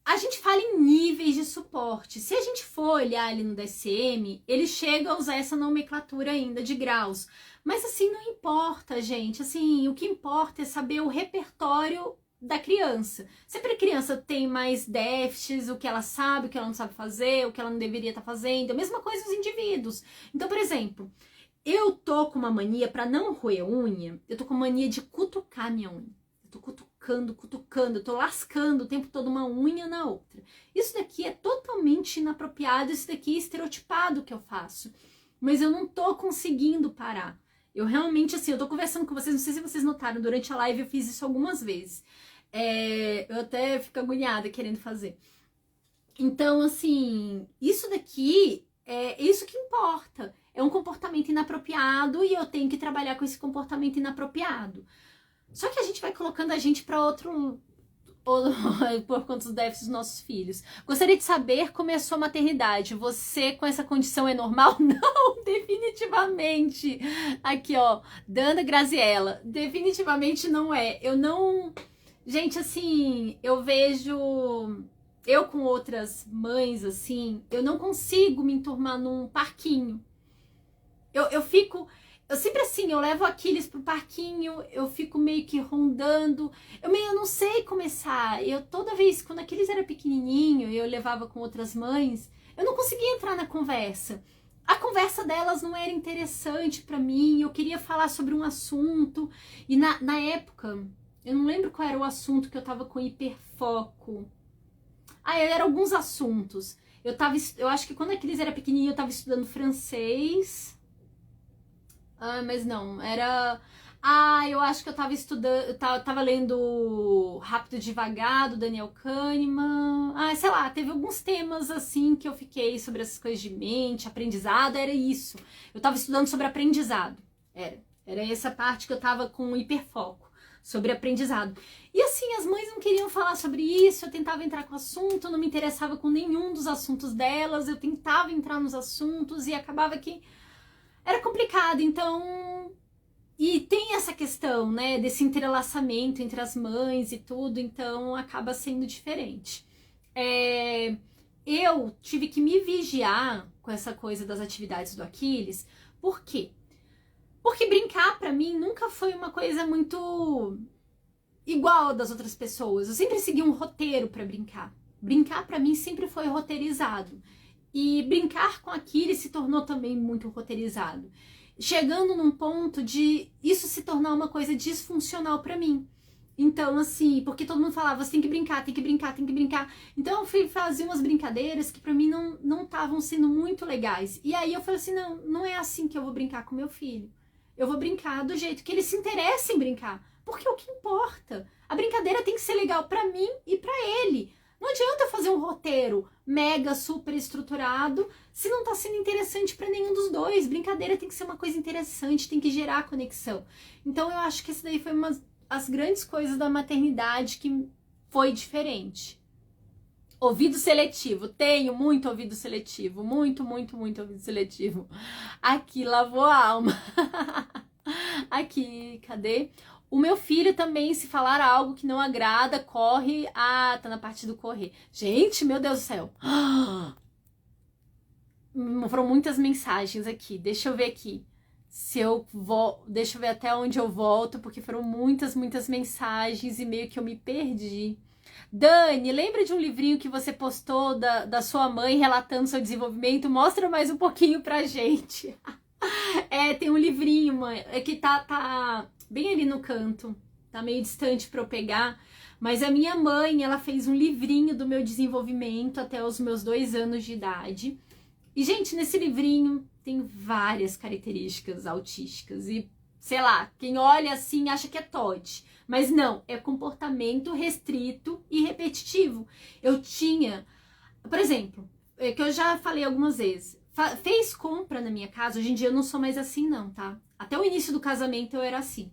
A gente fala em níveis de suporte. Se a gente for olhar ali no DSM, ele chega a usar essa nomenclatura ainda de graus. Mas assim, não importa, gente. Assim, o que importa é saber o repertório da criança. Sempre a criança tem mais déficits, o que ela sabe, o que ela não sabe fazer, o que ela não deveria estar fazendo. A mesma coisa os indivíduos. Então, por exemplo, eu tô com uma mania para não roer unha, eu tô com mania de cutucar minha unha. Eu tô cutucando, eu tô lascando o tempo todo uma unha na outra. Isso daqui é totalmente inapropriado, isso daqui é estereotipado que eu faço. Mas eu não tô conseguindo parar. Eu realmente, assim, eu tô conversando com vocês, não sei se vocês notaram, durante a live eu fiz isso algumas vezes. Eu até fico agoniada querendo fazer. Então, assim, isso daqui é isso que importa. É um comportamento inapropriado e eu tenho que trabalhar com esse comportamento inapropriado. Só que a gente vai colocando a gente para outro... por conta dos déficits dos nossos filhos. Gostaria de saber como é a sua maternidade. Você com essa condição é normal? Não, definitivamente. Aqui, ó, Dana Graziella. Definitivamente não é. Eu não... Gente, assim, eu vejo... Eu com outras mães, assim, eu não consigo me enturmar num parquinho. Eu fico... Eu sempre assim, eu levo Aquiles pro parquinho, eu fico meio que rondando, eu não sei começar. Toda vez, quando Aquiles era pequenininho e eu levava com outras mães, eu não conseguia entrar na conversa. A conversa delas não era interessante pra mim, eu queria falar sobre um assunto. E na época, eu não lembro qual era o assunto que eu tava com hiperfoco. Eram alguns assuntos. Eu acho que quando Aquiles era pequenininho, eu tava estudando francês... mas não, era... Ah, eu acho que eu tava estudando, tava lendo Rápido e Devagar, do Daniel Kahneman. Ah, sei lá, teve alguns temas assim que eu fiquei sobre essas coisas de mente, aprendizado, era isso. Eu tava estudando sobre aprendizado. Era essa parte que eu tava com hiperfoco, sobre aprendizado. E assim, as mães não queriam falar sobre isso, eu tentava entrar com o assunto, eu não me interessava com nenhum dos assuntos delas, eu tentava entrar nos assuntos e acabava que era complicado, então. E tem essa questão, né, desse entrelaçamento entre as mães e tudo, então acaba sendo diferente. Eu tive que me vigiar com essa coisa das atividades do Aquiles, por quê? Porque brincar pra mim nunca foi uma coisa muito igual das outras pessoas. Eu sempre segui um roteiro pra brincar. Brincar pra mim sempre foi roteirizado. E brincar com Aquiles se tornou também muito roteirizado, chegando num ponto de isso se tornar uma coisa disfuncional pra mim. Então, assim, porque todo mundo falava, você tem que brincar, tem que brincar, tem que brincar. Então eu fui fazer umas brincadeiras que pra mim não estavam sendo muito legais. E aí eu falei assim, não é assim que eu vou brincar com meu filho. Eu vou brincar do jeito que ele se interessa em brincar. Porque é o que importa. A brincadeira tem que ser legal pra mim e pra ele. Não adianta fazer um roteiro mega, super estruturado se não tá sendo interessante para nenhum dos dois. Brincadeira tem que ser uma coisa interessante, tem que gerar conexão. Então eu acho que isso daí foi uma das grandes coisas da maternidade que foi diferente. Ouvido seletivo, tenho muito ouvido seletivo, muito ouvido seletivo. Aqui, lavou a alma. Aqui, cadê? O meu filho também, se falar algo que não agrada, corre. Ah, tá na parte do correr. Gente, meu Deus do céu. Foram muitas mensagens aqui. Deixa eu ver aqui. Se eu vou. Deixa eu ver até onde eu volto, porque foram muitas mensagens e meio que eu me perdi. Dani, lembra de um livrinho que você postou da sua mãe relatando seu desenvolvimento? Mostra mais um pouquinho pra gente. Tem um livrinho, mãe, que tá bem ali no canto, tá meio distante pra eu pegar, mas a minha mãe, ela fez um livrinho do meu desenvolvimento até os meus 2 anos de idade, e gente, nesse livrinho tem várias características autísticas, e sei lá, quem olha assim acha que é TOD, mas não, é comportamento restrito e repetitivo. Eu tinha, por exemplo, que eu já falei algumas vezes, fez compra na minha casa, hoje em dia eu não sou mais assim não, tá? Até o início do casamento eu era assim,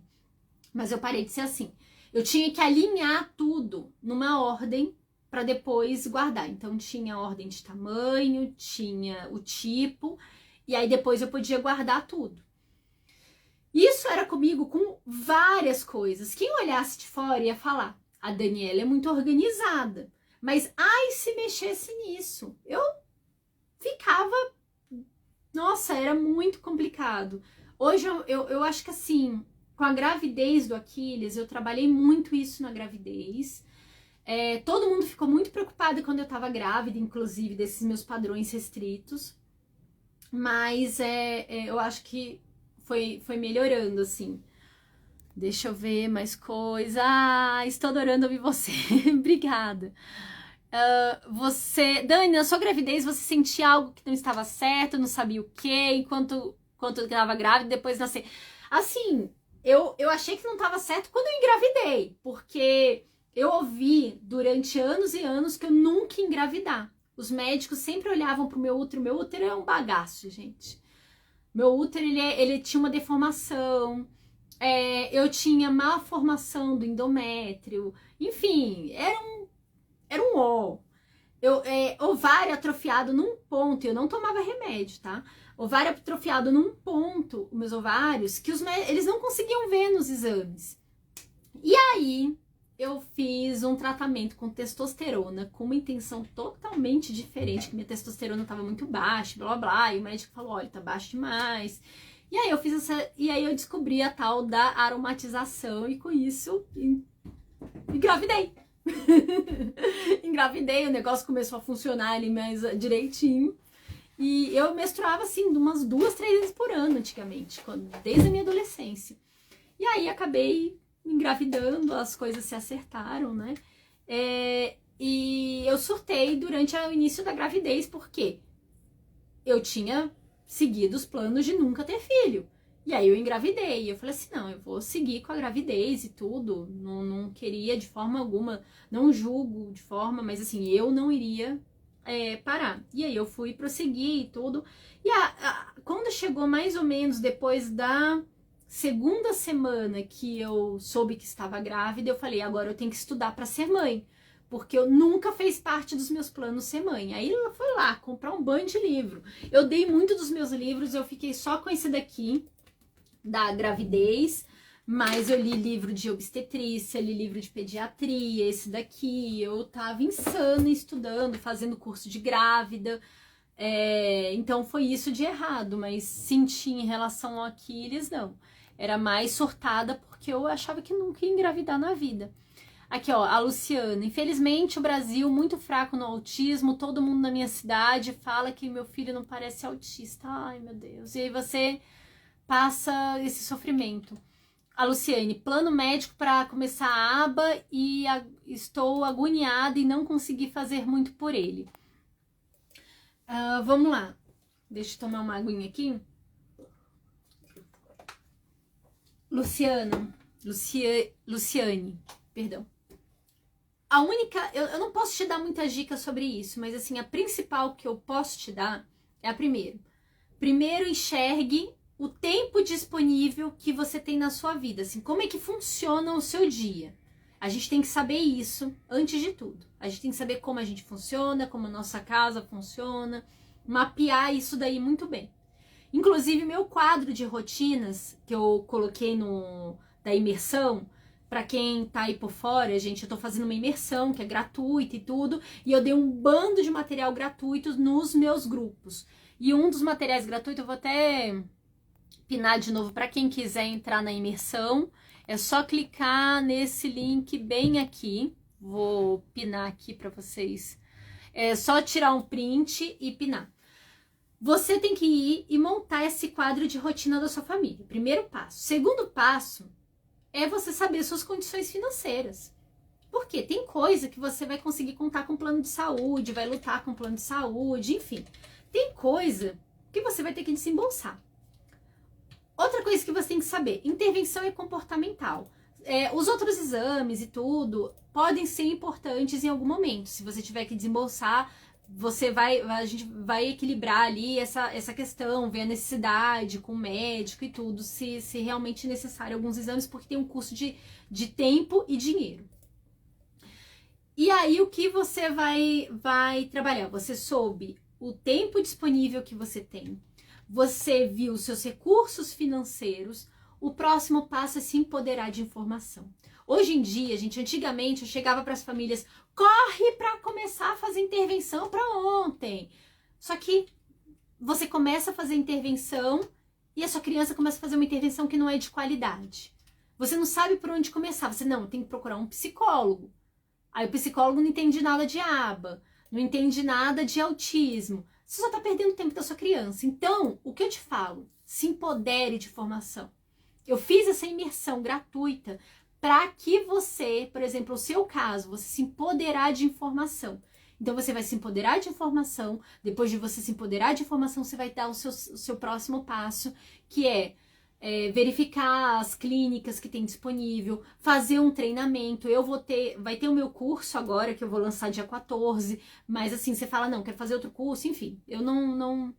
mas eu parei de ser assim. Eu tinha que alinhar tudo numa ordem para depois guardar. Então tinha a ordem de tamanho, tinha o tipo, e aí depois eu podia guardar tudo. Isso era comigo com várias coisas. Quem olhasse de fora ia falar, a Daniela é muito organizada, mas ai se mexesse nisso, eu ficava. Nossa, era muito complicado. Hoje eu acho que assim, com a gravidez do Aquiles, eu trabalhei muito isso na gravidez. Todo mundo ficou muito preocupado quando eu tava grávida, inclusive, desses meus padrões restritos. Mas eu acho que foi melhorando, assim. Deixa eu ver mais coisa. Ah, estou adorando ouvir você. Obrigada. Dani, na sua gravidez você sentia algo que não estava certo, não sabia o que, enquanto eu estava grávida, depois nascer. Assim, eu achei que não estava certo quando eu engravidei, porque eu ouvi durante anos e anos que eu nunca ia engravidar. Os médicos sempre olhavam pro meu útero é um bagaço, gente. Meu útero, ele tinha uma deformação, eu tinha má formação do endométrio, enfim, era um ó. Ovário atrofiado num ponto, eu não tomava remédio, tá? Ovário atrofiado num ponto, os meus ovários, que eles não conseguiam ver nos exames. E aí, eu fiz um tratamento com testosterona, com uma intenção totalmente diferente, que minha testosterona tava muito baixa, blá blá blá, e o médico falou, olha, tá baixo demais. E aí eu descobri a tal da aromatização, e com isso, engravidei. Engravidei, o negócio começou a funcionar ali mais direitinho. E eu menstruava assim, umas 2, 3 vezes por ano antigamente, desde a minha adolescência. E aí acabei engravidando, as coisas se acertaram, né? E eu surtei durante o início da gravidez, porque eu tinha seguido os planos de nunca ter filho. E aí eu engravidei. Eu falei assim, não, eu vou seguir com a gravidez e tudo. Não queria de forma alguma, não julgo de forma, mas assim, eu não iria parar. E aí eu fui prosseguir e tudo. E quando chegou mais ou menos depois da segunda semana que eu soube que estava grávida, eu falei, agora eu tenho que estudar para ser mãe. Porque eu nunca fez parte dos meus planos ser mãe. Aí ela foi lá comprar um bando de livro. Eu dei muito dos meus livros, eu fiquei só com esse daqui, da gravidez, mas eu li livro de obstetrícia, li livro de pediatria, esse daqui, eu tava insana estudando, fazendo curso de grávida, então foi isso de errado, mas senti em relação ao Aquiles, não. Era mais surtada porque eu achava que nunca ia engravidar na vida. Aqui, ó, a Luciana. Infelizmente, o Brasil muito fraco no autismo. Todo mundo na minha cidade fala que meu filho não parece autista. Ai, meu Deus. E aí você passa esse sofrimento. A Luciane, plano médico para começar a aba e estou agoniada e não consegui fazer muito por ele. Vamos lá. Deixa eu tomar uma aguinha aqui. Luciane, perdão. A única, eu não posso te dar muitas dicas sobre isso, mas assim, a principal que eu posso te dar é a primeira. Primeiro, enxergue o tempo disponível que você tem na sua vida, assim, como é que funciona o seu dia. A gente tem que saber isso antes de tudo. A gente tem que saber como a gente funciona, como a nossa casa funciona, mapear isso daí muito bem. Inclusive, meu quadro de rotinas que eu coloquei da imersão, para quem tá aí por fora, gente, eu tô fazendo uma imersão que é gratuita e tudo, e eu dei um bando de material gratuito nos meus grupos. E um dos materiais gratuitos, eu vou até pinar de novo para quem quiser entrar na imersão, é só clicar nesse link bem aqui. Vou pinar aqui para vocês. É só tirar um print e pinar. Você tem que ir e montar esse quadro de rotina da sua família. Primeiro passo. Segundo passo é você saber suas condições financeiras. Porque tem coisa que você vai conseguir contar com plano de saúde, vai lutar com plano de saúde, enfim. Tem coisa que você vai ter que desembolsar. Outra coisa que você tem que saber, intervenção é comportamental. Os outros exames e tudo podem ser importantes em algum momento. Se você tiver que desembolsar, a gente vai equilibrar ali essa questão, ver a necessidade com o médico e tudo, se realmente necessário alguns exames, porque tem um custo de tempo e dinheiro. E aí o que você vai trabalhar? Você soube o tempo disponível que você tem. Você viu seus recursos financeiros, o próximo passo é se empoderar de informação. Hoje em dia, gente, antigamente eu chegava para as famílias, corre para começar a fazer intervenção para ontem. Só que você começa a fazer intervenção e a sua criança começa a fazer uma intervenção que não é de qualidade. Você não sabe por onde começar, você não, tem que procurar um psicólogo. Aí o psicólogo não entende nada de aba, não entende nada de autismo. Você só está perdendo tempo da sua criança. Então, o que eu te falo? Se empodere de formação. Eu fiz essa imersão gratuita para que você, por exemplo, o seu caso, você se empoderar de informação. Então, você vai se empoderar de informação. Depois de você se empoderar de informação, você vai dar o seu próximo passo, que é verificar as clínicas que tem disponível, fazer um treinamento. Vai ter o meu curso agora, que eu vou lançar dia 14, mas assim, você fala, não, quero fazer outro curso, enfim, eu não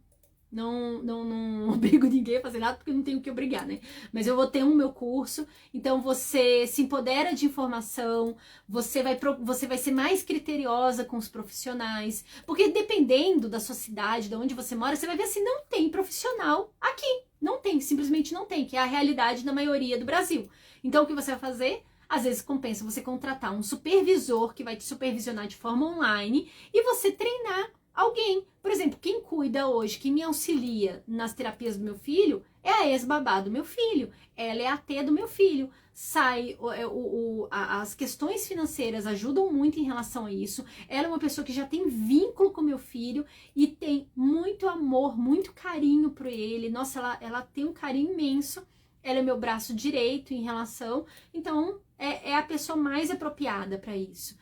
obrigo ninguém a fazer nada, porque eu não tenho que obrigar, né? Mas eu vou ter meu curso, então você se empodera de informação, você vai ser mais criteriosa com os profissionais, porque dependendo da sua cidade, de onde você mora, você vai ver assim, não tem profissional aqui. Não tem, simplesmente não tem, que é a realidade da maioria do Brasil. Então, o que você vai fazer? Às vezes compensa você contratar um supervisor que vai te supervisionar de forma online e você treinar alguém. Por exemplo, quem cuida hoje, quem me auxilia nas terapias do meu filho é a ex-babá do meu filho. Ela é a AT do meu filho. As questões financeiras ajudam muito em relação a isso. Ela é uma pessoa que já tem vínculo com meu filho e tem muito amor, muito carinho por ele. Nossa, ela tem um carinho imenso. Ela é meu braço direito em relação. Então, é a pessoa mais apropriada para isso.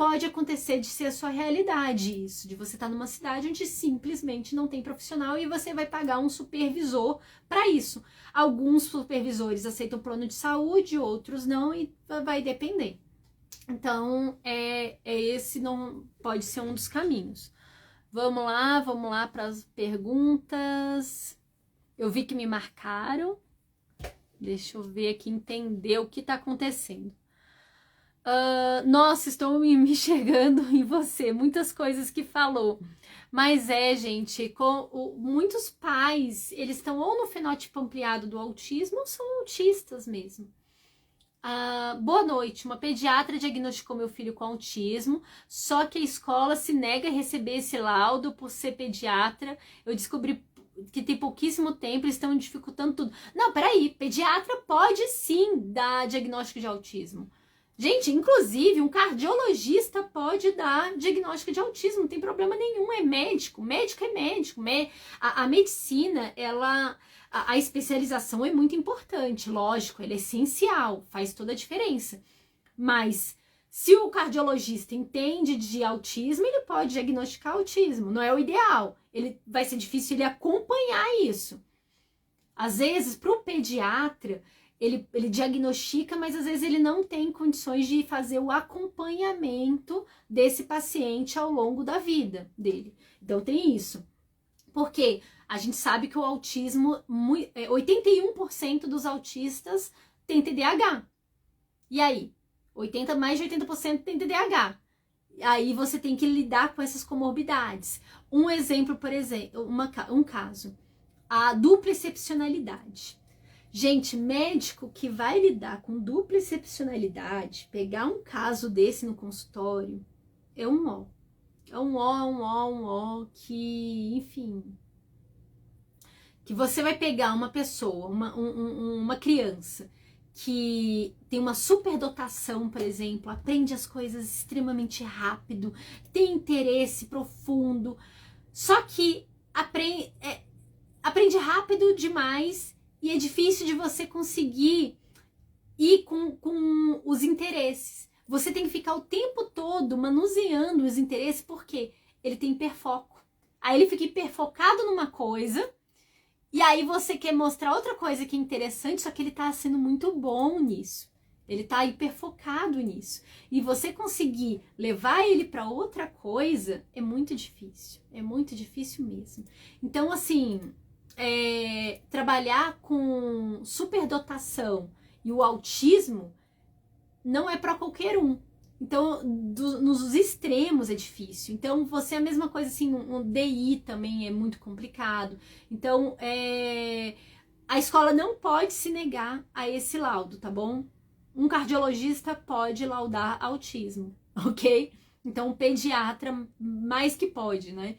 pode acontecer de ser a sua realidade isso, de você estar numa cidade onde simplesmente não tem profissional e você vai pagar um supervisor para isso. Alguns supervisores aceitam plano de saúde, outros não, e vai depender. Então, esse não pode ser um dos caminhos. Vamos lá para as perguntas. Eu vi que me marcaram. Deixa eu ver aqui, entender o que está acontecendo. Nossa, estou me chegando em você, muitas coisas que falou. Mas gente, muitos pais, eles estão ou no fenótipo ampliado do autismo ou são autistas mesmo. Boa noite, uma pediatra diagnosticou meu filho com autismo, só que a escola se nega a receber esse laudo por ser pediatra. Eu descobri que tem pouquíssimo tempo, eles estão dificultando tudo. Não, peraí, pediatra pode sim dar diagnóstico de autismo. Gente, inclusive, um cardiologista pode dar diagnóstico de autismo, não tem problema nenhum, é médico. Médico é médico. A medicina, a especialização é muito importante, lógico, ela é essencial, faz toda a diferença. Mas se o cardiologista entende de autismo, ele pode diagnosticar autismo, não é o ideal. Vai ser difícil ele acompanhar isso. Às vezes, para o pediatra, ele diagnostica, mas às vezes ele não tem condições de fazer o acompanhamento desse paciente ao longo da vida dele. Então tem isso. Porque a gente sabe que o autismo, 81% dos autistas tem TDAH. E aí? Mais de 80% tem TDAH. Aí você tem que lidar com essas comorbidades. Um exemplo, por exemplo, um caso. A dupla excepcionalidade. Gente, médico que vai lidar com dupla excepcionalidade, pegar um caso desse no consultório, é um ó. É um ó que, enfim... Que você vai pegar uma pessoa, uma criança que tem uma superdotação, por exemplo, aprende as coisas extremamente rápido, tem interesse profundo, só que aprende rápido demais e é difícil de você conseguir ir com os interesses. Você tem que ficar o tempo todo manuseando os interesses porque ele tem hiperfoco. Aí ele fica hiperfocado numa coisa e aí você quer mostrar outra coisa que é interessante, só que ele tá sendo muito bom nisso. Ele tá hiperfocado nisso. E você conseguir levar ele para outra coisa é muito difícil. É muito difícil mesmo. Então, assim, trabalhar com superdotação e o autismo não é para qualquer um. Então, nos extremos é difícil. Então, você é a mesma coisa assim, um DI também é muito complicado. Então, a escola não pode se negar a esse laudo, tá bom? Um cardiologista pode laudar autismo, ok? Então, um pediatra mais que pode, né?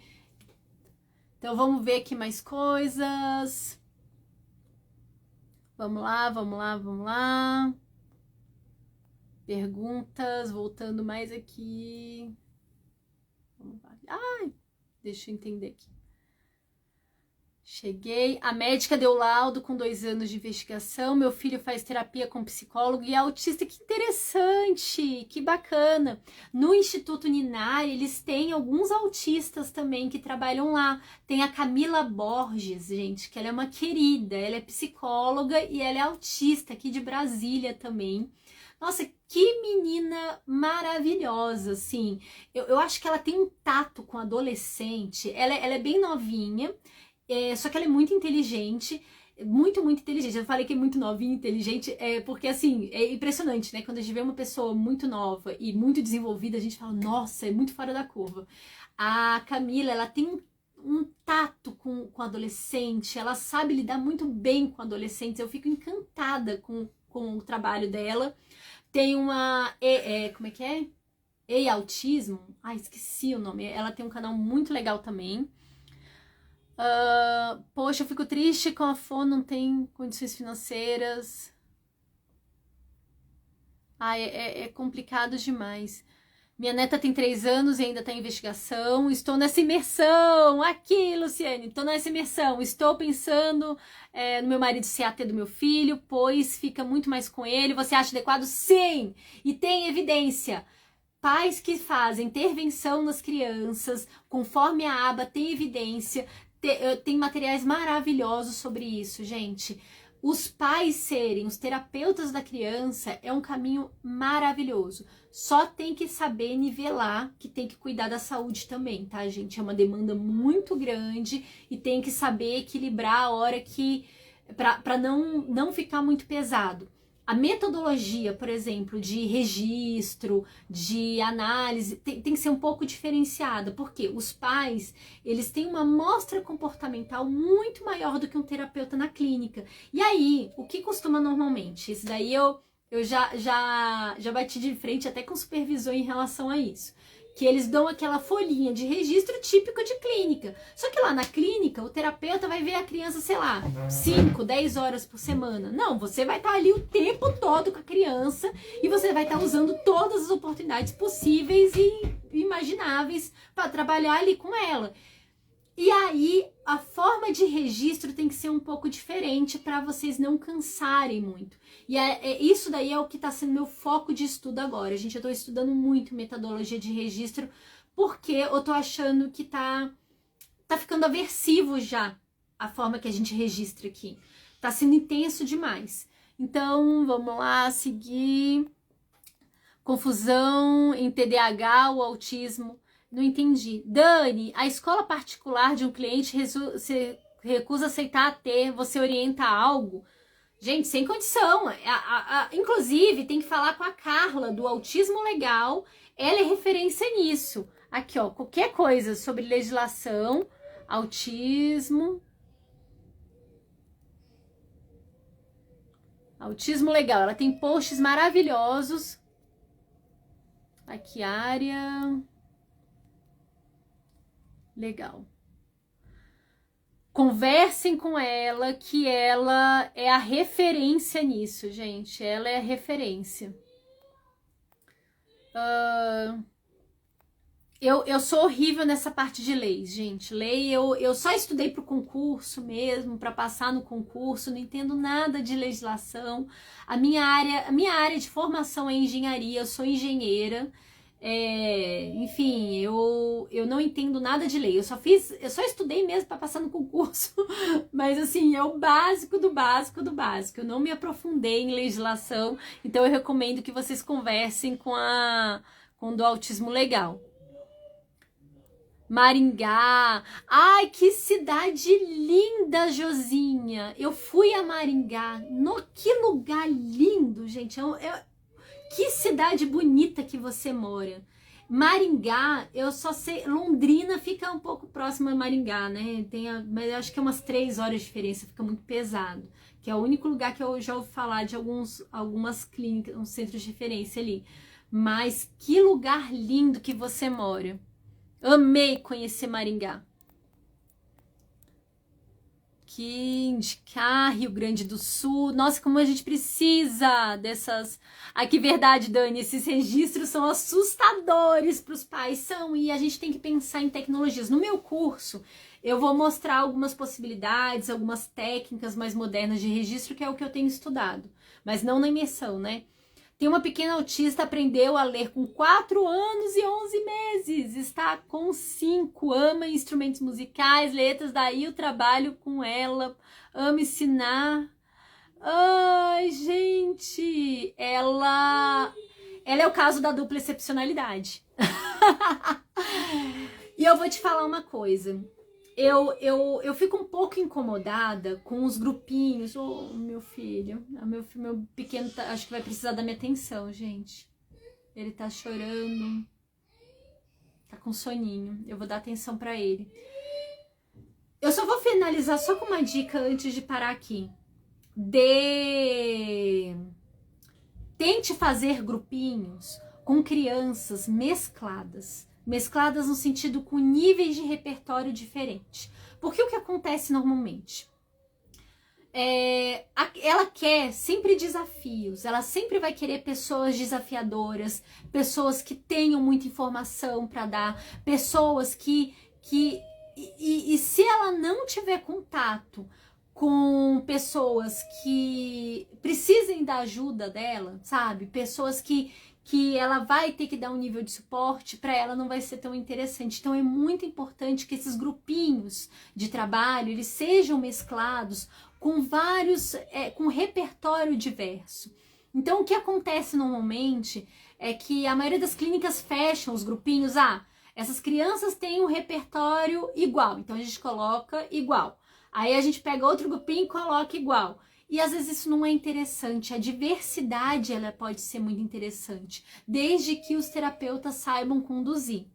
Então, vamos ver aqui mais coisas. Vamos lá. Perguntas, voltando mais aqui. Vamos lá. Ai, deixa eu entender aqui. Cheguei. A médica deu laudo com 2 anos de investigação. Meu filho faz terapia com psicólogo e é autista. Que interessante, que bacana. No Instituto Ninari, eles têm alguns autistas também que trabalham lá. Tem a Camila Borges, gente, que ela é uma querida. Ela é psicóloga e ela é autista aqui de Brasília também. Nossa, que menina maravilhosa, assim. Eu acho que ela tem um tato com adolescente. Ela é bem novinha. Só que ela é muito inteligente, muito inteligente. Eu falei que é muito novinha, inteligente, porque assim, é impressionante, né? Quando a gente vê uma pessoa muito nova e muito desenvolvida, a gente fala, nossa, é muito fora da curva. A Camila, ela tem um tato com adolescente, ela sabe lidar muito bem com adolescentes. Eu fico encantada com o trabalho dela. Tem uma, como é que é? Autismo? Ai, esqueci o nome. Ela tem um canal muito legal também. Poxa, eu fico triste com a FO, não tem condições financeiras. Ai, é complicado demais. Minha neta tem 3 anos e ainda está em investigação. Estou nessa imersão. Aqui, Luciane, estou nessa imersão. Estou pensando no meu marido CAT do meu filho, pois fica muito mais com ele. Você acha adequado? Sim! E tem evidência. pais que fazem intervenção nas crianças, conforme a aba tem evidência, tem materiais maravilhosos sobre isso, gente. Os pais serem os terapeutas da criança é um caminho maravilhoso. Só tem que saber nivelar, que tem que cuidar da saúde também, tá, gente? É uma demanda muito grande e tem que saber equilibrar a hora que... para não ficar muito pesado. A metodologia, por exemplo, de registro, de análise, tem que ser um pouco diferenciada, porque os pais, eles têm uma amostra comportamental muito maior do que um terapeuta na clínica. E aí, o que costuma normalmente? Isso daí eu já bati de frente até com o supervisor em relação a isso. Que eles dão aquela folhinha de registro típico de clínica. Só que lá na clínica, o terapeuta vai ver a criança, sei lá, 5, 10 horas por semana. Não, você vai estar ali o tempo todo com a criança e você vai estar usando todas as oportunidades possíveis e imagináveis para trabalhar ali com ela. E aí, a forma de registro tem que ser um pouco diferente para vocês não cansarem muito. E isso daí é o que está sendo meu foco de estudo agora. Gente, eu estou estudando muito metodologia de registro porque eu estou achando que tá ficando aversivo já a forma que a gente registra aqui. Tá sendo intenso demais. Então, vamos lá, seguir. Confusão em TDAH ou autismo. Não entendi. Dani, a escola particular de um cliente se recusa a aceitar a ter, você orienta algo? Gente, sem condição. Inclusive, tem que falar com a Carla, do Autismo Legal. Ela é referência nisso. Aqui, ó, qualquer coisa sobre legislação, autismo. Autismo Legal. Ela tem posts maravilhosos. Aqui, área... Legal. Conversem com ela, que ela é a referência nisso, gente. Ela é a referência. Eu sou horrível nessa parte de leis, gente. Lei, eu só estudei para o concurso mesmo, para passar no concurso, não entendo nada de legislação. A minha área de formação é engenharia, eu sou engenheira. Enfim, eu não entendo nada de lei. Eu só estudei mesmo para passar no concurso. Mas assim, é o básico do básico do básico. Eu não me aprofundei em legislação, então eu recomendo que vocês conversem com o do Autismo Legal. Maringá. Ai, que cidade linda, Josinha. Eu fui a Maringá. Que lugar lindo, gente. Que cidade bonita que você mora. Maringá, eu só sei... Londrina fica um pouco próxima a Maringá, né? Mas eu acho que é umas 3 horas de diferença, fica muito pesado. Que é o único lugar que eu já ouvi falar de algumas clínicas, uns centros de referência ali. Mas que lugar lindo que você mora. Amei conhecer Maringá. Que indicar Rio Grande do Sul. Nossa, como a gente precisa dessas... Ai, que verdade, Dani. Esses registros são assustadores para os pais. São, e a gente tem que pensar em tecnologias. No meu curso, eu vou mostrar algumas possibilidades, algumas técnicas mais modernas de registro, que é o que eu tenho estudado. Mas não na imersão, né? Tem uma pequena autista, aprendeu a ler com 4 anos e 11 meses. Está com 5, ama instrumentos musicais, letras, daí o trabalho com ela, ama ensinar. Ai, gente, ela é o caso da dupla excepcionalidade. E eu vou te falar uma coisa. Eu fico um pouco incomodada com os grupinhos. Oh, meu filho. Meu pequeno acho que vai precisar da minha atenção, gente. Ele tá chorando. Tá com soninho. Eu vou dar atenção pra ele. Eu só vou finalizar só com uma dica antes de parar aqui. Tente fazer grupinhos com crianças mescladas. Mescladas no sentido com níveis de repertório diferentes. Porque o que acontece normalmente? Ela quer sempre desafios, ela sempre vai querer pessoas desafiadoras, pessoas que tenham muita informação para dar, pessoas que se ela não tiver contato com pessoas que precisem da ajuda dela, sabe? Pessoas que que ela vai ter que dar um nível de suporte, para ela não vai ser tão interessante. Então é muito importante que esses grupinhos de trabalho, eles sejam mesclados com vários, com repertório diverso. Então o que acontece normalmente é que a maioria das clínicas fecham os grupinhos, essas crianças têm um repertório igual, então a gente coloca igual. Aí a gente pega outro grupinho e coloca igual. E às vezes isso não é interessante. A diversidade, ela pode ser muito interessante, desde que os terapeutas saibam conduzir.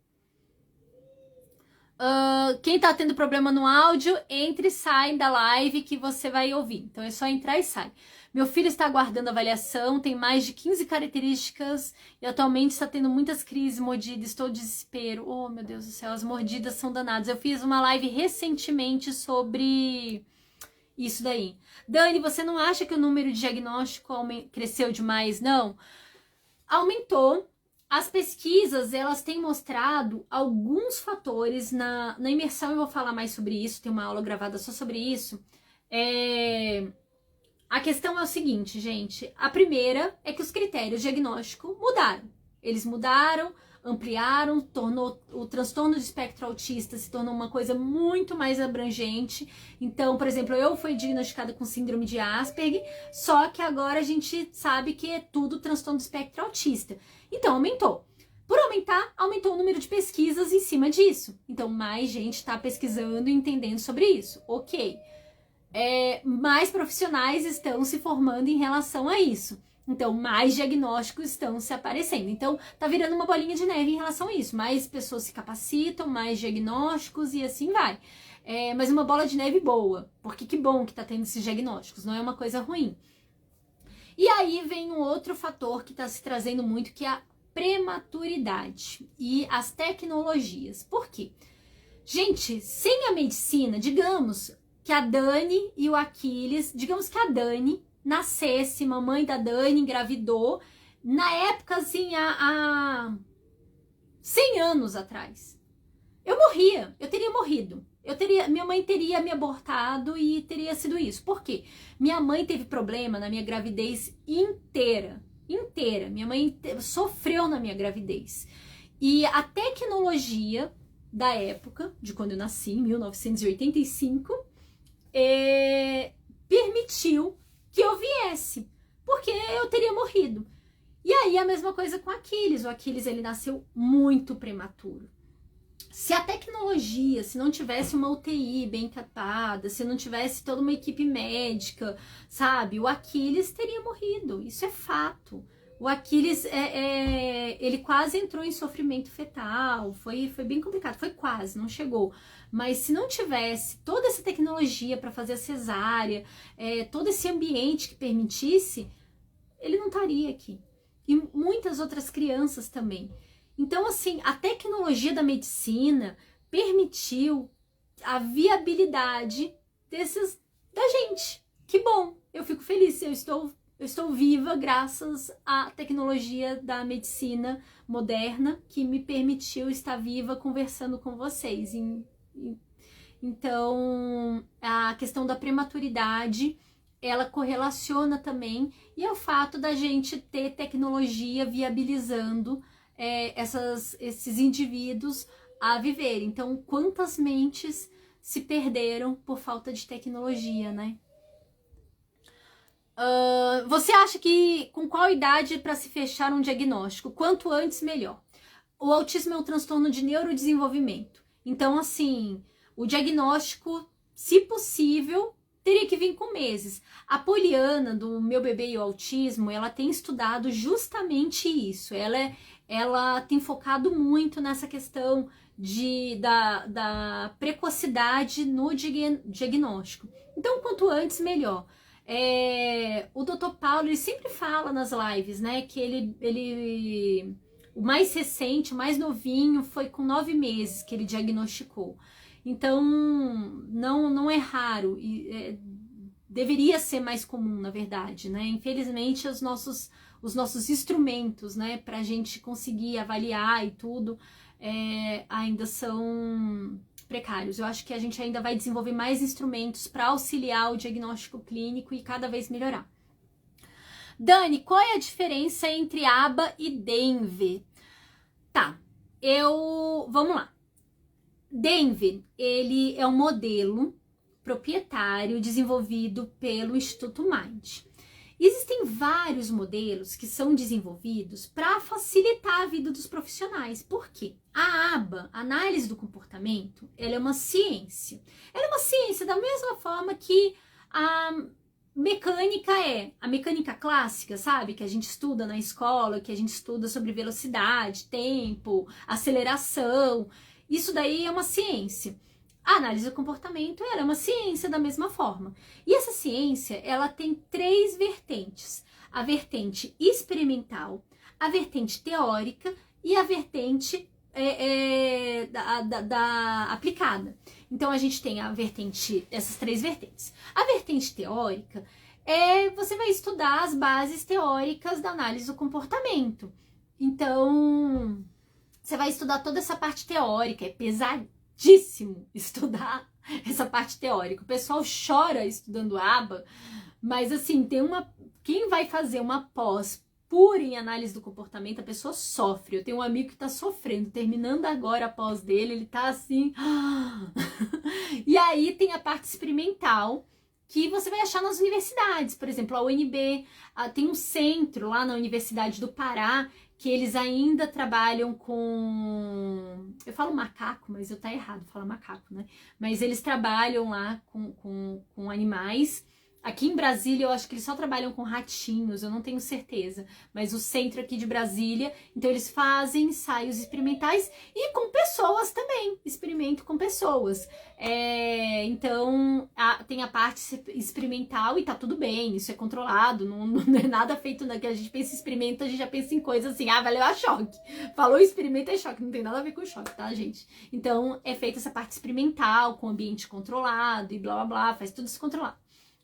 Quem tá tendo problema no áudio, entre e sai da live que você vai ouvir. Então é só entrar e sai. Meu filho está aguardando avaliação, tem mais de 15 características e atualmente está tendo muitas crises, mordidas, estou em desespero. Oh, meu Deus do céu, as mordidas são danadas. Eu fiz uma live recentemente sobre isso daí. Dani, você não acha que o número de diagnóstico cresceu demais? Não. Aumentou. As pesquisas, elas têm mostrado alguns fatores. Na imersão eu vou falar mais sobre isso, tem uma aula gravada só sobre isso. A questão é o seguinte, gente. A primeira é que os critérios de diagnóstico mudaram. Eles mudaram, ampliaram, tornou o transtorno de espectro autista se tornou uma coisa muito mais abrangente. Então, por exemplo, eu fui diagnosticada com síndrome de Asperger, só que agora a gente sabe que é tudo transtorno de espectro autista. Então, aumentou. Por aumentar, aumentou o número de pesquisas em cima disso. Então, mais gente está pesquisando e entendendo sobre isso. Ok. Mais profissionais estão se formando em relação a isso. Então, mais diagnósticos estão se aparecendo. Então, tá virando uma bolinha de neve em relação a isso. Mais pessoas se capacitam, mais diagnósticos e assim vai. Mas uma bola de neve boa. Porque que bom que tá tendo esses diagnósticos, não é uma coisa ruim. E aí vem um outro fator que tá se trazendo muito, que é a prematuridade e as tecnologias. Por quê? Gente, sem a medicina, digamos que a Dani e o Aquiles, digamos que a Dani nascesse, mamãe da Dani engravidou, na época, assim, há 100 anos atrás. Eu morria, eu teria morrido. Minha mãe teria me abortado e teria sido isso. Por quê? Minha mãe teve problema na minha gravidez inteira. Minha mãe sofreu na minha gravidez. E a tecnologia da época, de quando eu nasci, em 1985, permitiu que eu viesse, porque eu teria morrido. E aí a mesma coisa com Aquiles. O Aquiles, ele nasceu muito prematuro. Se a tecnologia, se não tivesse uma UTI bem capada, se não tivesse toda uma equipe médica, sabe, o Aquiles teria morrido. Isso é fato. O Aquiles, ele quase entrou em sofrimento fetal, foi bem complicado, foi quase, não chegou. Mas se não tivesse toda essa tecnologia para fazer a cesárea, todo esse ambiente que permitisse, ele não estaria aqui. E muitas outras crianças também. Então, assim, a tecnologia da medicina permitiu a viabilidade da gente. Que bom, eu fico feliz, eu estou viva graças à tecnologia da medicina moderna que me permitiu estar viva conversando com vocês. Então, a questão da prematuridade, ela correlaciona também, e é o fato da gente ter tecnologia viabilizando esses indivíduos a viver. Então, quantas mentes se perderam por falta de tecnologia, né? Você acha que com qual idade para se fechar um diagnóstico? Quanto antes, melhor. O autismo é um transtorno de neurodesenvolvimento. Então, assim, o diagnóstico, se possível, teria que vir com meses. A Poliana, do Meu Bebê e o Autismo, ela tem estudado justamente isso. Ela tem focado muito nessa questão da precocidade no diagnóstico. Então, quanto antes, melhor. O Dr. Paulo, ele sempre fala nas lives, né, que o mais recente, o mais novinho, foi com 9 meses que ele diagnosticou. Então, não é raro, deveria ser mais comum, na verdade, né? Infelizmente, os nossos instrumentos, né, para a gente conseguir avaliar e tudo, ainda são precários. Eu acho que a gente ainda vai desenvolver mais instrumentos para auxiliar o diagnóstico clínico e cada vez melhorar. Dani, qual é a diferença entre aba e Denver? Tá, vamos lá. Denver, ele é um modelo proprietário desenvolvido pelo Instituto Mind. Existem vários modelos que são desenvolvidos para facilitar a vida dos profissionais. Por quê? A aba, análise do comportamento, ela é uma ciência. Ela é uma ciência da mesma forma que a mecânica é. A mecânica clássica, sabe? Que a gente estuda na escola, que a gente estuda sobre velocidade, tempo, aceleração. Isso daí é uma ciência. A análise do comportamento, ela é uma ciência da mesma forma. E essa ciência, ela tem 3 vertentes. A vertente experimental, a vertente teórica e a vertente da aplicada. Então, a gente tem essas 3 vertentes. A vertente teórica você vai estudar as bases teóricas da análise do comportamento. Então, você vai estudar toda essa parte teórica, é pesadíssimo estudar essa parte teórica. O pessoal chora estudando aba, mas assim, quem vai fazer uma pós pura em análise do comportamento, a pessoa sofre. Eu tenho um amigo que tá sofrendo, terminando agora a pós dele, ele tá assim... E aí tem a parte experimental, que você vai achar nas universidades. Por exemplo, a UNB, tem um centro lá na Universidade do Pará, que eles ainda trabalham com... Eu falo macaco, mas eu tá errado falar macaco, né? Mas eles trabalham lá com animais. Aqui em Brasília, eu acho que eles só trabalham com ratinhos, eu não tenho certeza. Mas o centro aqui de Brasília, então eles fazem ensaios experimentais e com pessoas também, experimento com pessoas. Então, tem a parte experimental e tá tudo bem, isso é controlado, não é nada feito, né, que a gente pensa em experimento, a gente já pensa em coisas assim, vai levar choque. Falou experimento é choque, não tem nada a ver com choque, tá, gente? Então, é feita essa parte experimental, com ambiente controlado e blá, blá, blá, faz tudo isso controlado.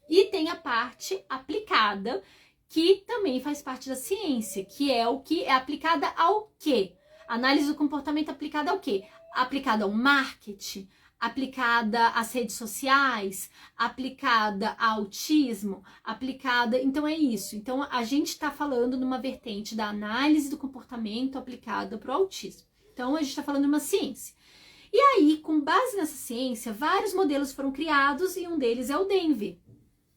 E tem a parte aplicada, que também faz parte da ciência, que é o que é aplicada ao quê? Análise do comportamento aplicada ao quê? Aplicada ao marketing, aplicada às redes sociais, aplicada ao autismo, aplicada... Então é isso. Então a gente está falando numa vertente da análise do comportamento aplicada para o autismo. Então a gente está falando de uma ciência. E aí, com base nessa ciência, vários modelos foram criados e um deles é o Denver.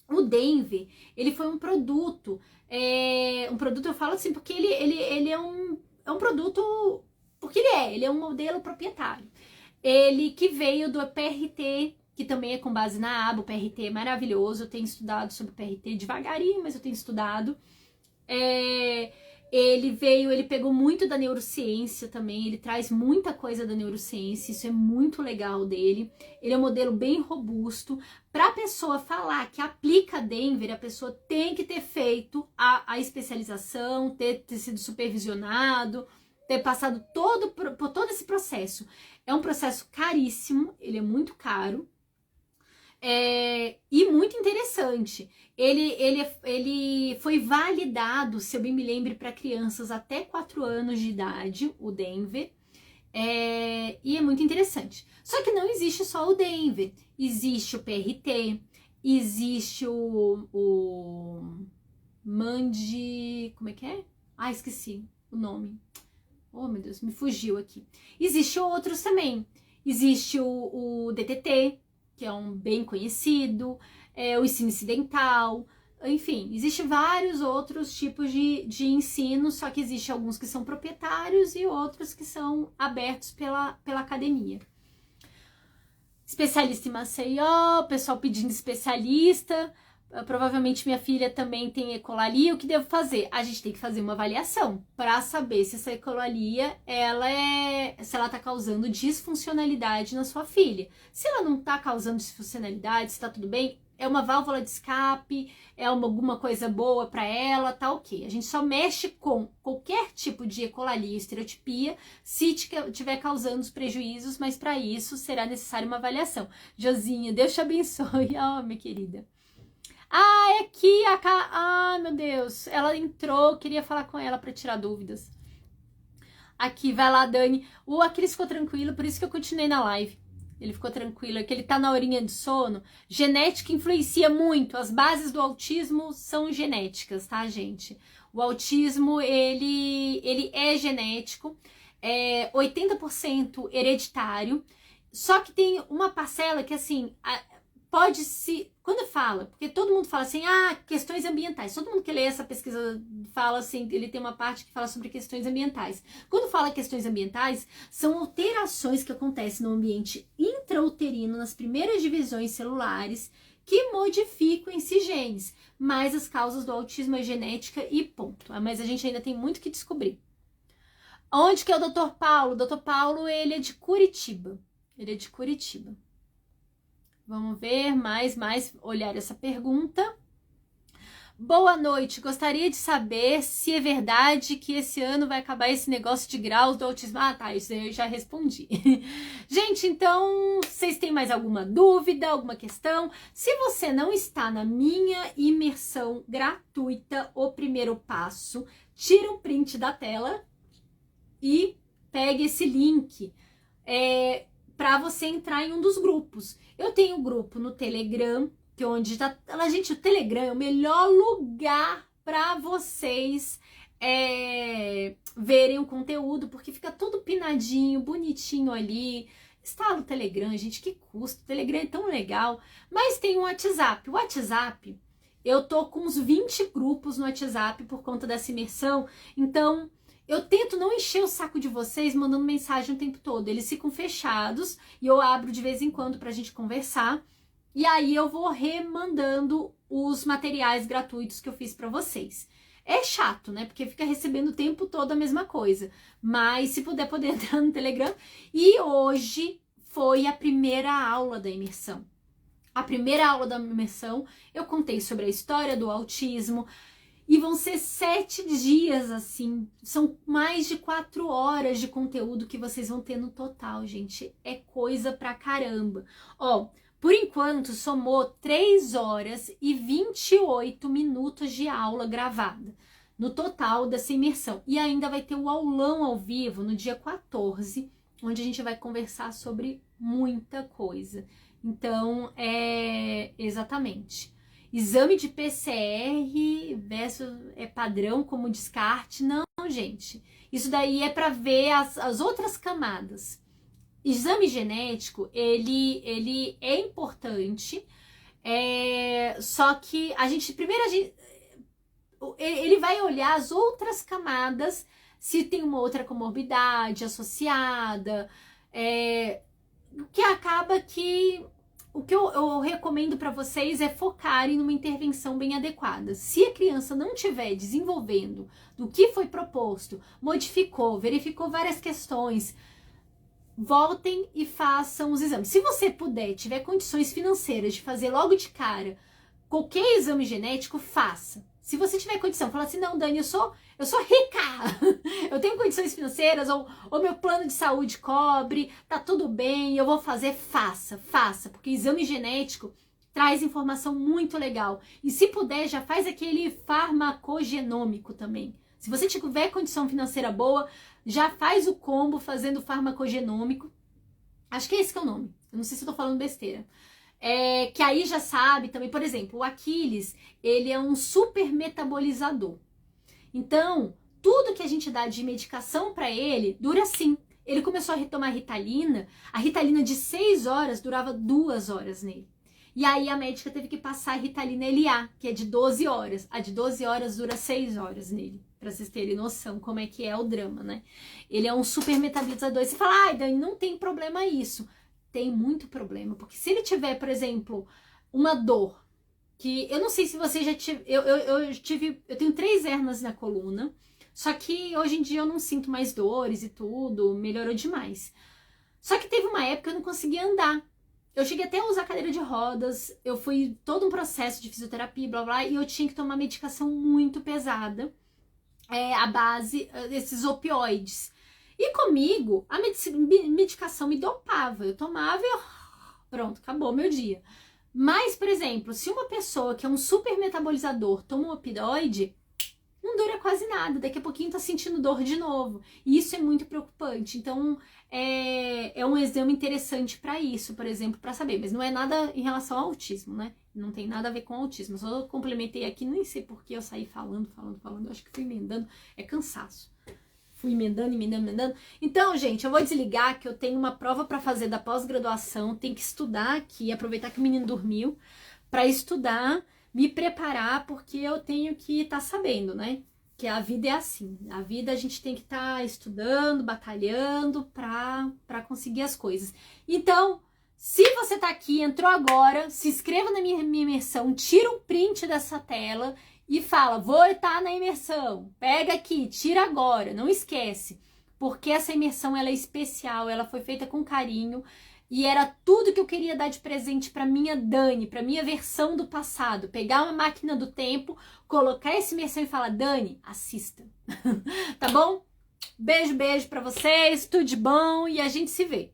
O Denver, ele foi um produto eu falo assim, porque ele é um produto, porque ele é um modelo proprietário. Ele que veio do PRT, que também é com base na aba, o PRT é maravilhoso, eu tenho estudado sobre o PRT devagarinho, mas eu tenho estudado. Ele pegou muito da neurociência também, ele traz muita coisa da neurociência, isso é muito legal dele. Ele é um modelo bem robusto. Para a pessoa falar que aplica Denver, a pessoa tem que ter feito a especialização, ter sido supervisionado, ter passado por todo esse processo. É um processo caríssimo, ele é muito caro. E muito interessante. Ele foi validado, se eu bem me lembro, para crianças até 4 anos de idade, o Denver. E é muito interessante. Só que não existe só o Denver. Existe o PRT, existe o Mandi... Como é que é? Esqueci o nome. Oh, meu Deus, me fugiu aqui. Existe outros também. Existe o DTT, que é um bem conhecido, o ensino incidental, enfim, existem vários outros tipos de ensino, só que existem alguns que são proprietários e outros que são abertos pela academia. Especialista em Maceió, pessoal pedindo especialista, provavelmente minha filha também tem ecolalia. O que devo fazer? A gente tem que fazer uma avaliação para saber se essa ecolalia se ela está causando disfuncionalidade na sua filha. Se ela não está causando disfuncionalidade, se está tudo bem, é uma válvula de escape, alguma coisa boa para ela, tá ok. A gente só mexe com qualquer tipo de ecolalia e estereotipia se estiver causando os prejuízos, mas para isso será necessária uma avaliação. Josinha, Deus te abençoe, minha querida. É aqui meu Deus, ela entrou, queria falar com ela para tirar dúvidas. Aqui, vai lá, Dani. O Aquiles ficou tranquilo, por isso que eu continuei na live. Ele ficou tranquilo, é que ele tá na horinha de sono. Genética influencia muito, as bases do autismo são genéticas, tá, gente? O autismo, ele é genético, é 80% hereditário, só que tem uma parcela que, assim, pode se... Quando fala, porque todo mundo fala assim, questões ambientais. Todo mundo que lê essa pesquisa fala assim, ele tem uma parte que fala sobre questões ambientais. Quando fala questões ambientais, são alterações que acontecem no ambiente intrauterino, nas primeiras divisões celulares, que modificam esses genes. Mas as causas do autismo é genética e ponto. Mas a gente ainda tem muito que descobrir. Onde que é o Dr. Paulo? O Dr. Paulo, ele é de Curitiba. Ele é de Curitiba. Vamos ver mais olhar essa pergunta. Boa noite, gostaria de saber se é verdade que esse ano vai acabar esse negócio de graus do autismo. Tá, isso aí eu já respondi. Gente, então, vocês têm mais alguma dúvida, alguma questão? Se você não está na minha imersão gratuita, o primeiro passo, tira um print da tela e pegue esse link para você entrar em um dos grupos. Eu tenho um grupo no Telegram, que é onde tá... Gente, o Telegram é o melhor lugar para vocês verem o conteúdo, porque fica tudo pinadinho, bonitinho ali. Instala o Telegram, gente, que custa. O Telegram é tão legal. Mas tem o WhatsApp. O WhatsApp, eu tô com uns 20 grupos no WhatsApp por conta dessa imersão. Então, eu tento não encher o saco de vocês mandando mensagem o tempo todo. Eles ficam fechados e eu abro de vez em quando pra gente conversar. E aí eu vou remandando os materiais gratuitos que eu fiz pra vocês. É chato, né? Porque fica recebendo o tempo todo a mesma coisa. Mas se puder, poder entrar no Telegram. E hoje foi a primeira aula da imersão. A primeira aula da imersão, eu contei sobre a história do autismo. E vão ser 7 dias, assim, são mais de 4 horas de conteúdo que vocês vão ter no total, gente. É coisa pra caramba. Ó, por enquanto, somou 3 horas e 28 minutos de aula gravada, no total dessa imersão. E ainda vai ter o aulão ao vivo no dia 14, onde a gente vai conversar sobre muita coisa. Então, exatamente... Exame de PCR versus padrão como descarte. Não, gente. Isso daí é para ver as outras camadas. Exame genético, ele é importante, só que ele vai olhar as outras camadas, se tem uma outra comorbidade associada, que acaba que... O que eu recomendo para vocês é focarem numa intervenção bem adequada. Se a criança não estiver desenvolvendo do que foi proposto, modificou, verificou várias questões, voltem e façam os exames. Se você puder, tiver condições financeiras de fazer logo de cara qualquer exame genético, faça. Se você tiver condição, fala assim, não, Dani, eu sou rica, eu tenho condições financeiras, ou meu plano de saúde cobre, tá tudo bem, eu vou fazer, faça, porque exame genético traz informação muito legal. E se puder, já faz aquele farmacogenômico também. Se você tiver condição financeira boa, já faz o combo fazendo farmacogenômico. Acho que é esse que é o nome, eu não sei se eu tô falando besteira. Que aí já sabe também, por exemplo, o Aquiles, ele é um super metabolizador. Então, tudo que a gente dá de medicação para ele dura assim. Ele começou a retomar a Ritalina de 6 horas durava 2 horas nele. E aí a médica teve que passar a Ritalina LA, que é de 12 horas. A de 12 horas dura 6 horas nele, para vocês terem noção como é que é o drama, né? Ele é um super metabolizador. E você fala, Dani, não tem problema isso. Tem muito problema, porque se ele tiver, por exemplo, uma dor, que eu não sei se você já tive, eu tenho 3 hérnias na coluna, só que hoje em dia eu não sinto mais dores e tudo, melhorou demais. Só que teve uma época que eu não conseguia andar. Eu cheguei até a usar cadeira de rodas, eu fui todo um processo de fisioterapia, blá blá, e eu tinha que tomar medicação muito pesada, à base desses opioides. E comigo, a medicação me dopava. Eu tomava e pronto, acabou meu dia. Mas, por exemplo, se uma pessoa que é um super metabolizador toma um opioide, não não dura quase nada, daqui a pouquinho tá sentindo dor de novo. E isso é muito preocupante. Então, é um exame interessante para isso, por exemplo, para saber. Mas não é nada em relação ao autismo, né? Não tem nada a ver com autismo. Só complementei aqui, nem sei por que eu saí falando. Eu acho que fui emendando. É cansaço. Fui emendando. Então, gente, eu vou desligar que eu tenho uma prova para fazer da pós-graduação. Tem que estudar aqui, aproveitar que o menino dormiu, para estudar, me preparar, porque eu tenho que estar sabendo, né? Que a vida é assim. A vida a gente tem que estar estudando, batalhando para conseguir as coisas. Então, se você tá aqui, entrou agora, se inscreva na minha imersão, tira um print dessa tela e fala, vou estar na imersão. Pega aqui, tira agora, não esquece. Porque essa imersão ela é especial, ela foi feita com carinho. E era tudo que eu queria dar de presente para minha Dani, para minha versão do passado. Pegar uma máquina do tempo, colocar essa imersão e falar, Dani, assista. Tá bom? Beijo para vocês, tudo de bom e a gente se vê.